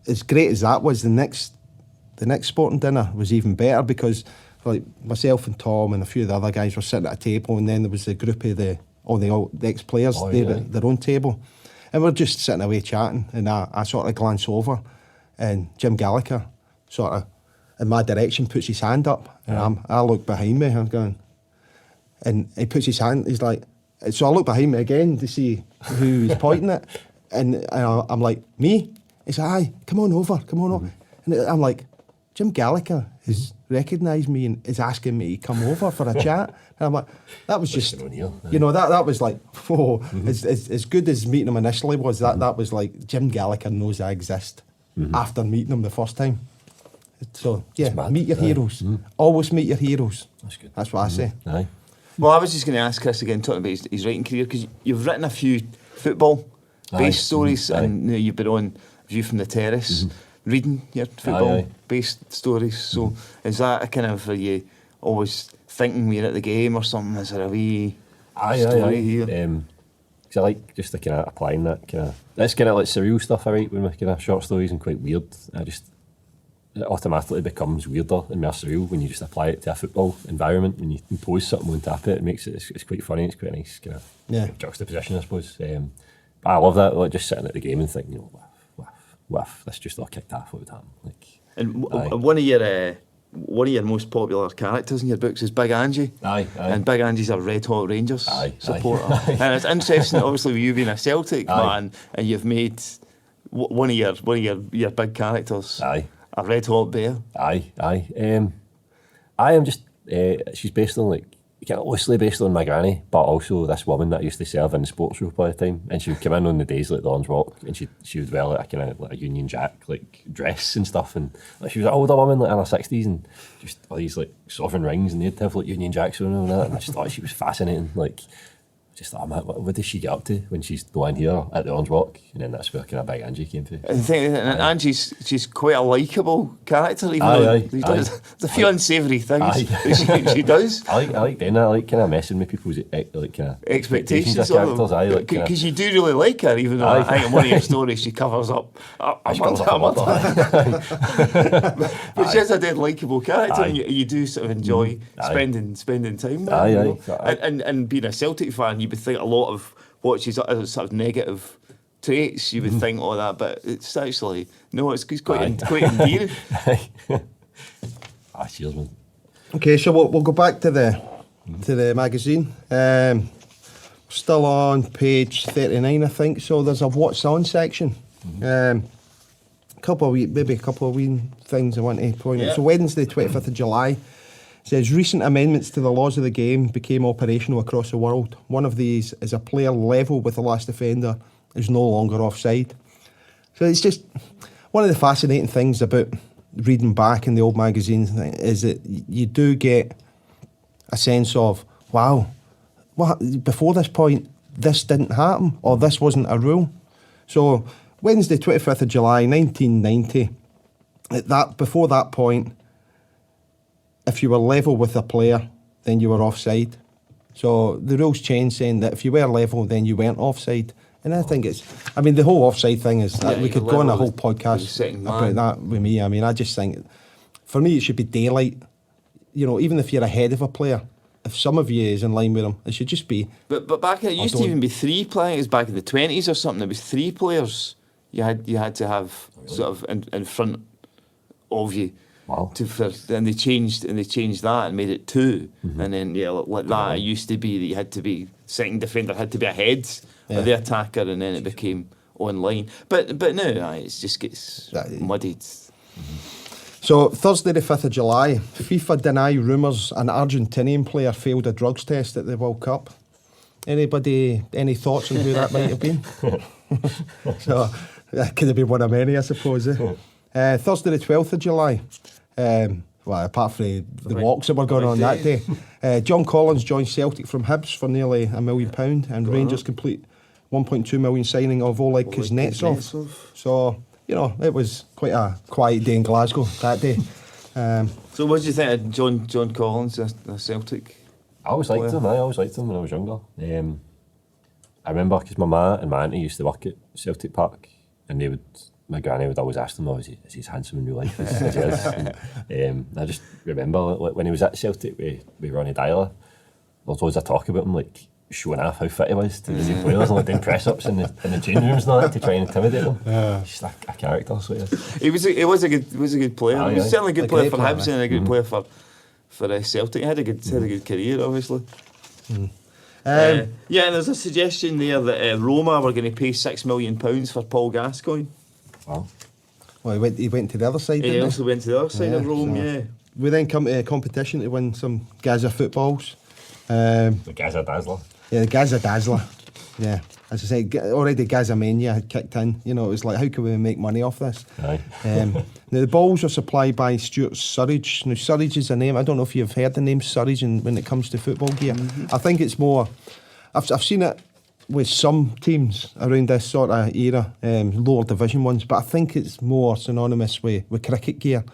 A: as great as that was, the next Sporting Dinner was even better because, like, myself and Tom and a few of the other guys were sitting at a table, and then there was a group of the ex-players there at their own table, and we're just sitting away chatting, and I sort of glance over, and Jim Gallagher sort of in my direction puts his hand up, and I look behind me, I'm going, and he puts his hand, he's like, so I look behind me again to see who he's pointing at, and I'm like, me? He's like, aye, come on over. And I'm like, Jim Gallagher has recognised me and is asking me to come over for a chat. And I'm like, that was just, that was like, as good as meeting him initially was, that was like, Jim Gallagher knows I exist after meeting him the first time. So, yeah, meet your heroes. Always meet your heroes.
C: That's good.
A: That's what I say.
C: Aye.
B: well, I was just going to ask Chris again, talking about his writing career, because you've written a few football-based stories, and you've been on View from the Terrace, reading your football-based stories. So, is that a kind of, are you always thinking when you're at the game or something? Is there a wee story here?
C: Because I like just the kind of applying that's kind of like surreal stuff I write when we're kind of short stories and quite weird. It automatically becomes weirder and more surreal when you just apply it to a football environment. When you impose something on top of it, it makes it's quite funny. It's quite a nice kind of juxtaposition, I suppose. But I love that, like just sitting at the game and thinking, if this just all kicked off, what would happen?
B: And one of your most popular characters in your books is Big Angie.
C: Aye.
B: And Big Angie's a Red Hot Rangers supporter.
C: Aye.
B: And it's interesting, obviously, with you being a Celtic man, and you've made one of your big characters a Red Hot Bear.
C: I am just. She's based on kind of loosely based on my granny, but also this woman that I used to serve in the sports group all the time, and she would come in on the days like the Orange Walk, and she would wear like a kind of like a Union Jack dress and stuff, and she was an older woman in her 60s, and just all these sovereign rings, and they'd have Union Jacks on and all that, and I just thought she was fascinating. Just thought, what does she get up to when she's going here at the Orange Walk? And then that's where kind of Big Angie came through.
B: And she's quite a likeable character, even though there's a few unsavoury things that she does.
C: I like doing that. I like kind of messing with people's kind of
B: expectations
C: of characters.
B: Because you do really like her, even though I think in one of your stories she covers up a murder. But she has a dead likeable character, and you do sort of enjoy spending time with her. And being a Celtic fan, you would think a lot of what's his sort of negative traits, you would think all that, but it's actually it's quite endearing.
C: Cheers, man.
A: Okay, so we'll go back to the magazine. Still on page 39, I think. So there's a what's on section. Maybe a couple of wee things I want to point out. So Wednesday, 25th of July, says recent amendments to the laws of the game became operational across the world. One of these is a player level with the last offender is no longer offside. So it's just one of the fascinating things about reading back in the old magazines is that you do get a sense of, wow, before this point, this didn't happen, or this wasn't a rule. So Wednesday, 25th of July, 1990, before that point, if you were level with a player, then you were offside. So the rules changed, saying that if you were level, then you weren't offside. And I think the whole offside thing is, we could go on a whole podcast about that with me. I mean, I just think, for me, it should be daylight. Even if you're ahead of a player, if some of you is in line with them, it should just be.
B: But back then, it used to even be 3 players. It was back in the 20s or something. It was 3 players you had to have sort of in front of you.
C: Wow.
B: Then they changed that and made it 2. And then like that, it used to be that you had to be second defender had to be ahead of the attacker, and then it became online. But now it just gets muddied.
A: So Thursday the 5th of July, FIFA deny rumours an Argentinian player failed a drugs test at the World Cup. Anybody, any thoughts on who that might have been? So that could have been one of many, I suppose. Thursday the 12th of July, apart from the walks that were going on that day, John Collins joined Celtic from Hibs for nearly £1 million, and Rangers complete £1.2 million signing of Oleg Kuznetsov. So, it was quite a quiet day in Glasgow that day.
B: So what did you think of John Collins, a Celtic?
C: I always liked him. I always liked him when I was younger. I remember because my ma and my auntie used to work at Celtic Park, and my granny would always ask them, is he handsome in real life as he is? I just remember when he was at Celtic with Ronnie Dyler, there was always a talk about him showing off how fit he was to the new players and doing press-ups in the change rooms and all that to try and intimidate them. Just a character, so he was
B: a good player. He was certainly a good player for Hibs and a good player for Celtic. He had a good career, obviously. And there's a suggestion there that Roma were going to pay £6 million for Paul Gascoigne.
C: Wow.
A: Well, he went to the other side, didn't he?
B: He also went to the other side of Rome,
A: We then come to a competition to win some Gaza footballs.
C: The Gaza Dazzler.
A: Yeah, the Gaza Dazzler. Yeah. As I say, already Gaza Mania had kicked in. It was like, how can we make money off this?
C: Aye.
A: Now, the balls are supplied by Stuart Surridge. Now, Surridge is a name. I don't know if you've heard the name Surridge when it comes to football gear. I think it's more... I've seen it with some teams around this sort of era, lower division ones, but I think it's more synonymous with cricket gear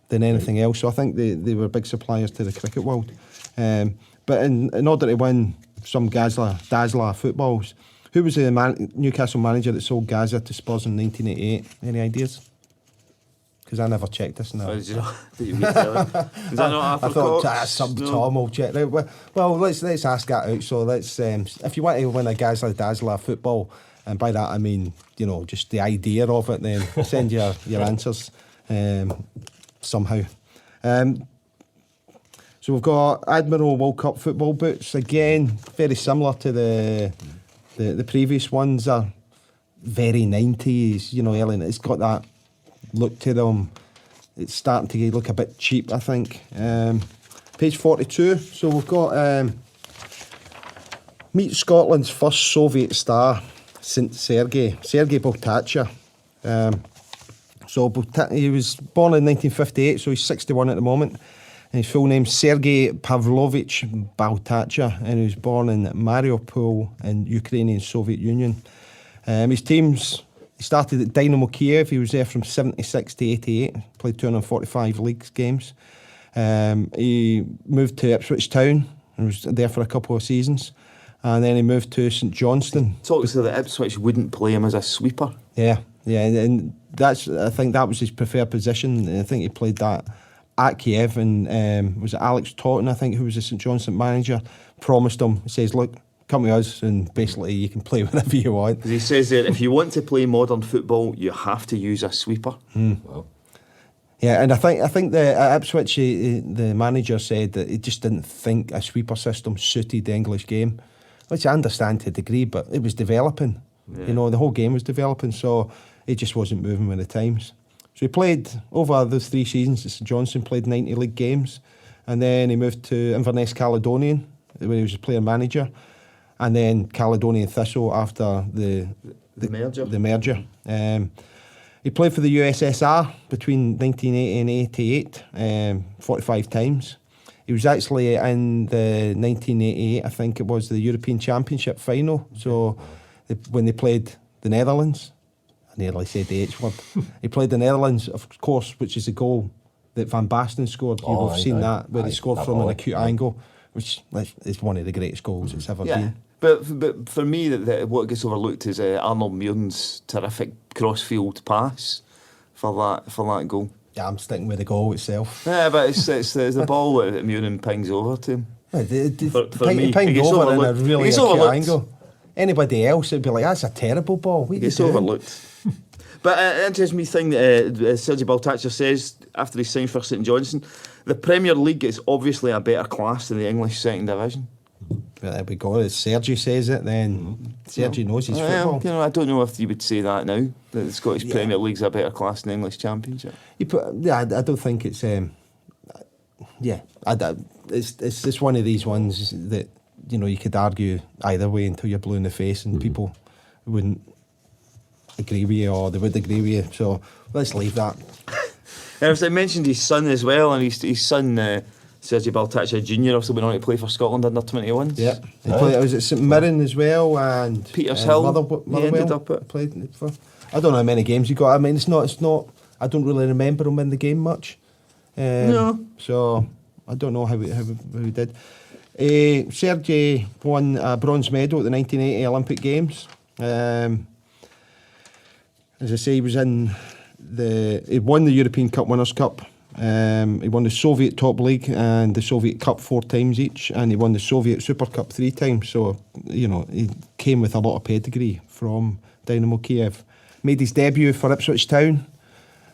A: than anything else. So I think they were big suppliers to the cricket world. But in order to win some Dazzler footballs, who was the Newcastle manager that sold Gaza to Spurs in 1988? Any ideas? Because I never checked this now.
B: Did you know? Is that not
A: I thought some Tom will check. Well, let's ask that out. So let's if you want to win a Gaza Dazzler football, and by that I mean just the idea of it, then send your answers somehow. So we've got Admiral World Cup football boots again, very similar to the previous ones. Are very 90s, Ellen. It's got that look to them. It's starting to look a bit cheap, I think. Page 42. So we've got meet Scotland's first Soviet star, Sergei Boltacha. He was born in 1958, so he's 61 at the moment. And his full name's Sergei Pavlovich Boltacha, and he was born in Mariupol in Ukrainian Soviet Union. His teams, he started at Dynamo Kiev. He was there from 76 to 88, played 245 league games. He moved to Ipswich Town and was there for a couple of seasons. And then he moved to St Johnstone.
B: Talks so that Ipswich wouldn't play him as a sweeper.
A: Yeah, and I think that was his preferred position. I think he played that at Kiev, and was it Alex Totten, I think, who was the St Johnstone manager, promised him, he says, look, come to us and basically you can play whenever you want.
B: He says that if you want to play modern football, you have to use a sweeper.
C: Wow.
A: Yeah, and I think the at Ipswich, the manager said that he just didn't think a sweeper system suited the English game, which I understand to a degree, but it was developing. Yeah. You know, the whole game was developing, so he just wasn't moving with the times. So he played over those 3 seasons at St Johnstone, played 90 league games, and then he moved to Inverness Caledonian, where he was a player manager, and then Caledonian Thistle after the merger. He played for the USSR between 1980 and 88, 45 times. He was actually in the 1988, I think it was, the European Championship final. So when they played the Netherlands, I nearly said the H word. He played the Netherlands, of course, which is the goal that Van Basten scored. You've seen that, where he scored from an acute angle, which is one of the greatest goals it's ever been.
B: But for me, what gets overlooked is Arnold Muirn's terrific crossfield pass for that goal.
A: Yeah, I'm sticking with the goal itself.
B: Yeah, but it's the ball that Muirn pings over to him.
A: For me, pinged over in a really acute angle. Anybody else would be like, that's a terrible ball. What
B: it's overlooked. But it interests me thing that Sergi Baltacha says after he signed for St Johnstone, the Premier League is obviously a better class than the English second division.
A: Well, there we go. If Sergi says it, then Sergi knows his football.
B: You know, I don't know if you would say that now, that the Scottish Premier League's a better class than the English Championship.
A: I don't think it's... it's just one of these ones that, you know, you could argue either way until you're blue in the face and people wouldn't agree with you or they would agree with you. So let's leave that.
B: As I mentioned his son as well, and his son... Sergi Baltacha Jr. also went on to play for Scotland under 21s.
A: Yeah, he played. I was at St Mirren as well, and
B: Petershill.
A: Motherwell,
B: he ended up at.
A: Played for. I don't know how many games he got. I mean, it's not. I don't really remember him in the game much.
B: No.
A: So I don't know how he did. Sergi won a bronze medal at the 1980 Olympic Games. As I say, he was in he won the European Cup Winners' Cup. He won the Soviet Top League and the Soviet Cup 4 times each, and he won the Soviet Super Cup 3 times. So, you know, he came with a lot of pedigree from Dynamo Kiev. Made his debut for Ipswich Town,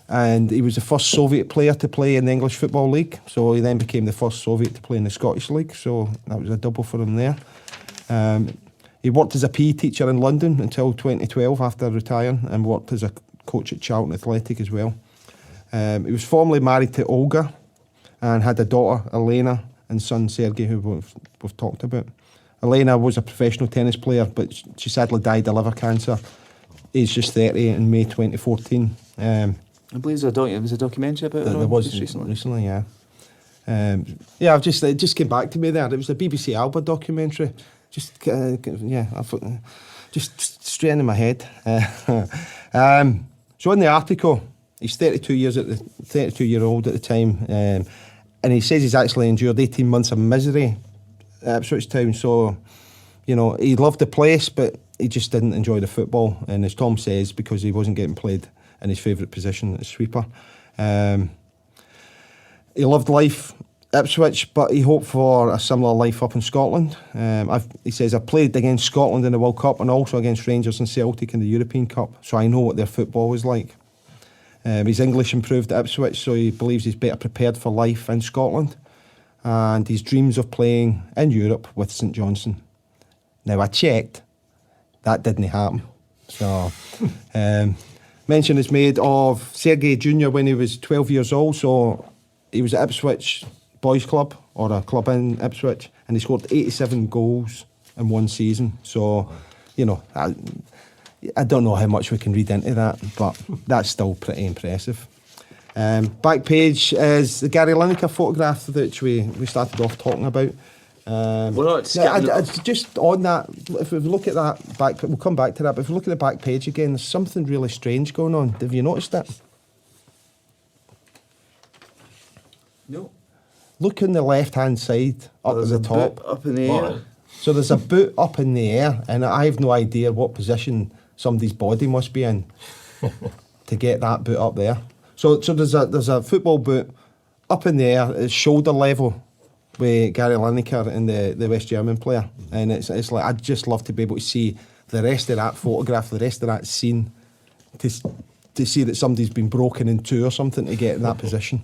A: and he was the first Soviet player to play in the English Football League. So he then became the first Soviet to play in the Scottish League. So that was a double for him there. He worked as a PE teacher in London until 2012 after retiring, and worked as a coach at Charlton Athletic as well. He was formerly married to Olga and had a daughter, Elena, and son, Sergei, who we've talked about. Elena was a professional tennis player, but she sadly died of liver cancer, aged just 30 in May 2014.
B: I believe there was a documentary about it.
A: There was recently, yeah. I've just came back to me there. It was a BBC Alba documentary. Just straight in my head. So in the article, he's 32-year-old at the time, and he says he's actually endured 18 months of misery at Ipswich Town. So, you know, he loved the place, but he just didn't enjoy the football. And as Tom says, because he wasn't getting played in his favourite position as sweeper. He loved life at Ipswich, but he hoped for a similar life up in Scotland. He says, I played against Scotland in the World Cup and also against Rangers and Celtic in the European Cup, so I know what their football was like. His English improved at Ipswich, so he believes he's better prepared for life in Scotland, and his dreams of playing in Europe with St Johnstone. Now, I checked, that didn't happen. So, mention is made of Sergei Jr. when he was 12 years old, so he was at Ipswich Boys Club, or a club in Ipswich, and he scored 87 goals in one season. So, you know, I don't know how much we can read into that, but that's still pretty impressive. Back page is the Gary Lineker photograph that we started off talking about.
B: We're not skipping
A: just on that, if we look at that back, we'll come back to that, but if we look at the back page again, there's something really strange going on. Have you noticed that?
B: No.
A: Look on the left-hand side, up at the top.
B: Up in the air.
A: So there's a boot up in the air, and I have no idea what position somebody's body must be in to get that boot up there. So there's a football boot up in the air, at shoulder level, with Gary Lineker and the West German player, and it's like I'd just love to be able to see the rest of that photograph, the rest of that scene, to see that somebody's been broken in two or something to get in that position.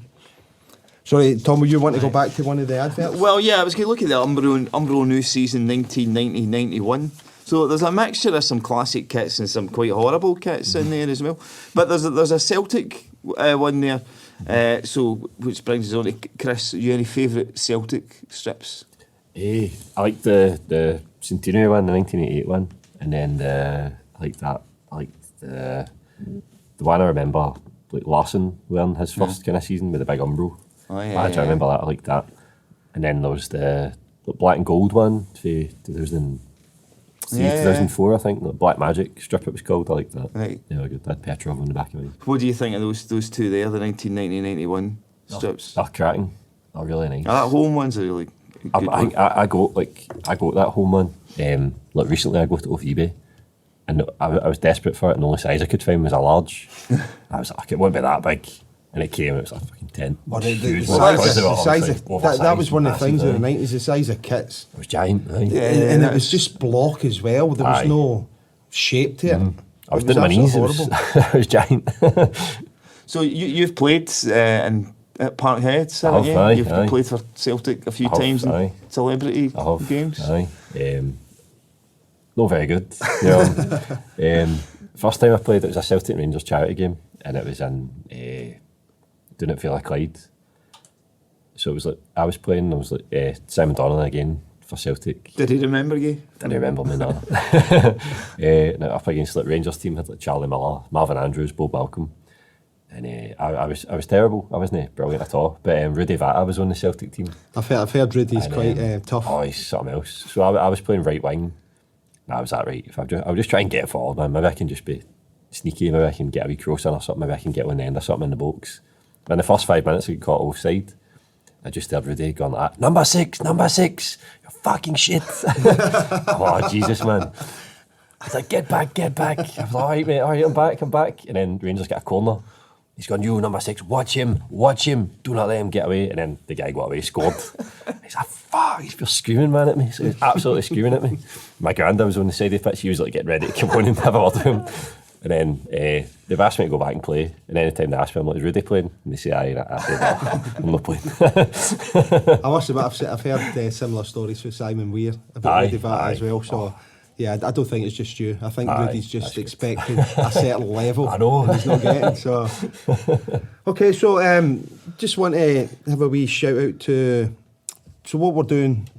A: Sorry, Tom, would you want to go back to one of the adverts?
B: Well, yeah, I was going to look at the Umbro new season 1990-91. So there's a mixture of some classic kits and some quite horrible kits in there as well. But there's a Celtic one there. So which brings us on to Chris. You any favourite Celtic strips?
C: I like the Centenary one, the 1988 one, and then I like the one I remember, like Larson wearing his first kind of season with the big Umbro.
B: Oh, yeah,
C: I remember that. I like that. And then there was the black and gold one for 2004, I think. The Black Magic strip it was called. I like that.
B: Right.
C: Yeah, good. That Petrov on the back of it.
B: What do you think of those two there, the 1990-91 strips?
C: They're cracking. They're really nice.
B: That home one's a really good one.
C: I got that home one. Like recently, I got it off eBay, and I was desperate for it, and the only size I could find was a large. I was like, it won't be that big, and it came. It was like fucking 10.
A: The size that was one of the things in the 90s. The size of kits.
C: It was giant, right?
A: And it was just block as well. There was no shape to it.
C: I was doing my knees. It was giant.
B: So you've played at Parkhead, haven't you? You've played for Celtic a few times in celebrity games.
C: Not very good. First time I played, it was a Celtic Rangers charity game, and it was in doing it for like Clyde. So it was like I was playing. I was like Simon Donnelly again for Celtic.
B: Did he remember you?
C: Didn't remember me, no. Now up against like Rangers team had like Charlie Miller, Marvin Andrews, Bob Malcolm. And I was terrible. I wasn't brilliant at all. But Rudy Vata was on the Celtic team.
A: I've heard Rudy's quite tough.
C: Oh, he's something else. So I was playing right wing. And I was that right. If I'll just try and get forward, man. Maybe I can just be sneaky. Maybe I can get a wee cross in or something. Maybe I can get on the end or something in the box. But in the first 5 minutes, I got caught offside. I just heard Rudy going like, number six, you're fucking shit. Oh, Jesus, man. I was like, get back. I was like, all right, mate, all right, I'm back. And then Rangers get a corner. He's gone, you, number six, watch him. Do not let him get away. And then the guy got away, scored. He's like, fuck, he's screaming, man, at me. So he's absolutely screaming at me. My granddad was on the side of the pitch. He was like getting ready to come on and have a word with him. And then they've asked me to go back and play. And anytime they ask me, I'm like, is Rudy playing? And they say, aye. I say, no, I'm not playing.
A: I must admit, I've heard similar stories from Simon Weir about Rudy Vata as well. So, yeah, I don't think it's just you. I think Rudy's just expecting a certain level.
C: I know.
A: And he's not getting. So, okay, so just want to have a wee shout out to. So what we're doing,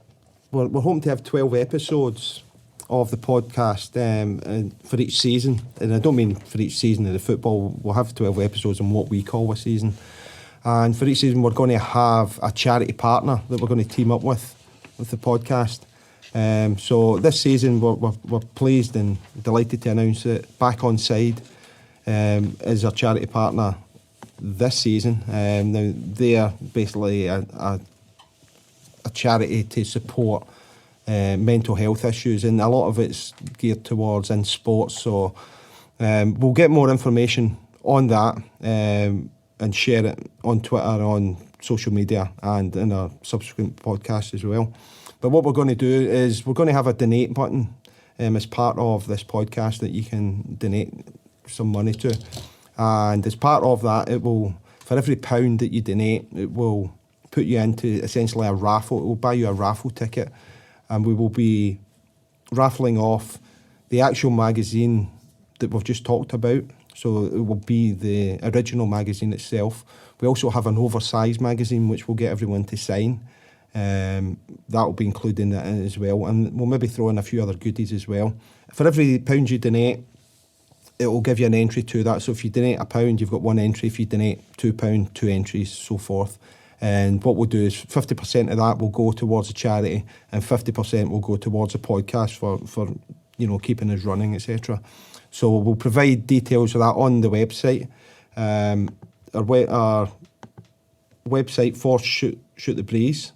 A: we're hoping to have 12 episodes of the podcast and for each season. And I don't mean for each season of the football. We'll have 12 episodes on what we call a season. And for each season, we're going to have a charity partner that we're going to team up with the podcast. So this season, we're pleased and delighted to announce that Back On Side is our charity partner this season. Now, they are basically a charity to support mental health issues, and a lot of it's geared towards in sports. So we'll get more information on that and share it on Twitter, on social media, and in our subsequent podcast as well. But what we're going to do is we're going to have a donate button as part of this podcast that you can donate some money to. And as part of that, it will, for every £1 that you donate, it will put you into essentially a raffle. It will buy you a raffle ticket. And we will be raffling off the actual magazine that we've just talked about. So it will be the original magazine itself. We also have an oversized magazine which we'll get everyone to sign. That will be included in that as well, and we'll maybe throw in a few other goodies as well. For every £1 you donate, it will give you an entry to that. So if you donate £1, you've got one entry. If you donate £2, 2 entries, so forth. And what we'll do is 50% of that will go towards a charity, and 50% will go towards a podcast for keeping us running, etc. So we'll provide details of that on the website. Our website for Shoot the Breeze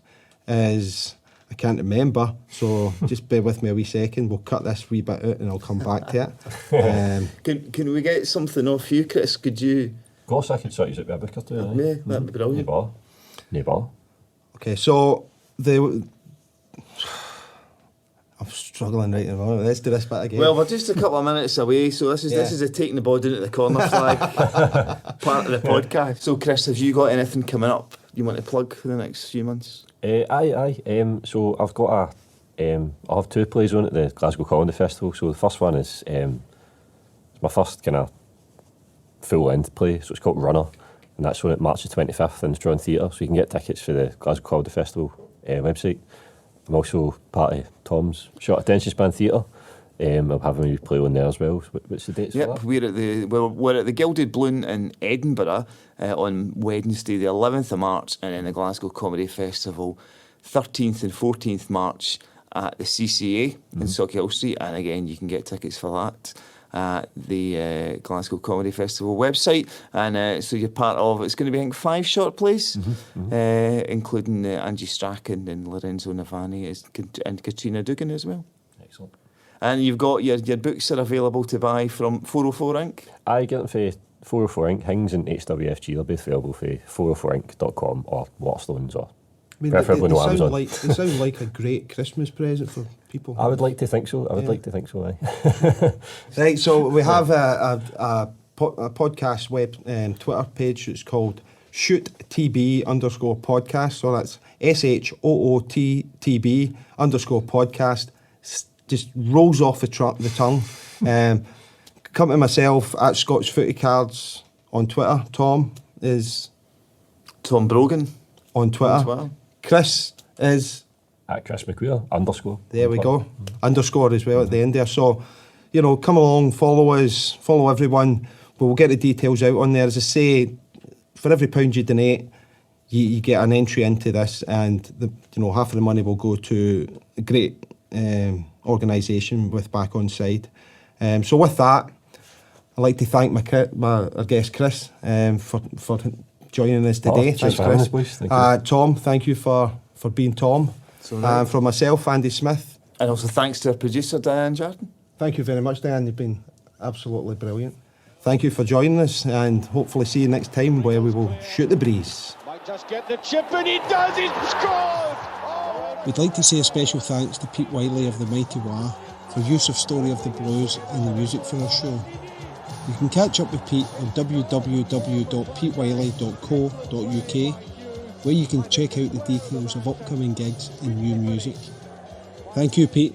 A: is, I can't remember, so just bear with me a wee second. We'll cut this wee bit out and I'll come back to it.
B: Can we get something off you, Chris? Could you?
C: Of course, I could sort you out with a book or two.
B: Yeah, that'd be brilliant.
C: No ball.
A: Okay, so I'm struggling right now. Let's do this bit again.
B: Well, we're just a couple of minutes away, so this is a taking the ball down at the corner flag part of the podcast. So, Chris, have you got anything coming up you want to plug for the next few months?
C: Aye. So I've got I'll have 2 plays on at the Glasgow Comedy Festival. So the first one is it's my first kind of full-length play, so it's called Runner, and that's on at March the 25th in the Strong Theatre, so you can get tickets for the Glasgow Comedy Festival website. I'm also part of Tom's Short Attention Span Theatre. I'm having a play on there as well. What's the dates for that?
B: We're at the Gilded Balloon in Edinburgh on Wednesday the 11th of March, and in the Glasgow Comedy Festival 13th and 14th March at the CCA in Sauchiehall Street, and again you can get tickets for that at the Glasgow Comedy Festival website, and so you're part of it's going to be, I think, 5 short plays, including Angie Strachan and Lorenzo Navani and Katrina Dugan as well.
C: Excellent.
B: And you've got your books are available to buy from 404 Inc.
C: I get them for 404 Inc. Hings and HWFG. They're both available for 404inc.com or Waterstones, or preferably no Amazon.
A: They sound like a great Christmas present for people.
C: I would like to think so. Aye.
A: Right, so we have a podcast Twitter page. It's called ShootTB_podcast. So that's SHOOTTB_podcast. Just rolls off the tongue. Come to myself at Scott's Footy Cards on Twitter. Tom is
B: Tom Brogan
A: on Twitter. Chris is
C: at Chris McQueer _.
A: There we go. Underscore as well at the end there. So, come along, follow us, follow everyone. We'll get the details out on there. As I say, for every £1 you donate, you get an entry into this, and half of the money will go to a great organisation with Back On Side. So with that, I'd like to thank our guest Chris for joining us today.
C: Thanks, Chris. Thank you.
A: Tom, thank you for being Tom. And from myself, Andy Smith.
B: And also thanks to our producer, Diane Jarden.
A: Thank you very much, Diane. You've been absolutely brilliant. Thank you for joining us, and hopefully see you next time where we will shoot the breeze.
D: Might just get the chip, and he does. He's scored!
A: We'd like to say a special thanks to Pete Wiley of the Mighty Wah for use of Story of the Blues in the music for our show. You can catch up with Pete on www.petewiley.co.uk, where you can check out the details of upcoming gigs and new music. Thank you, Pete.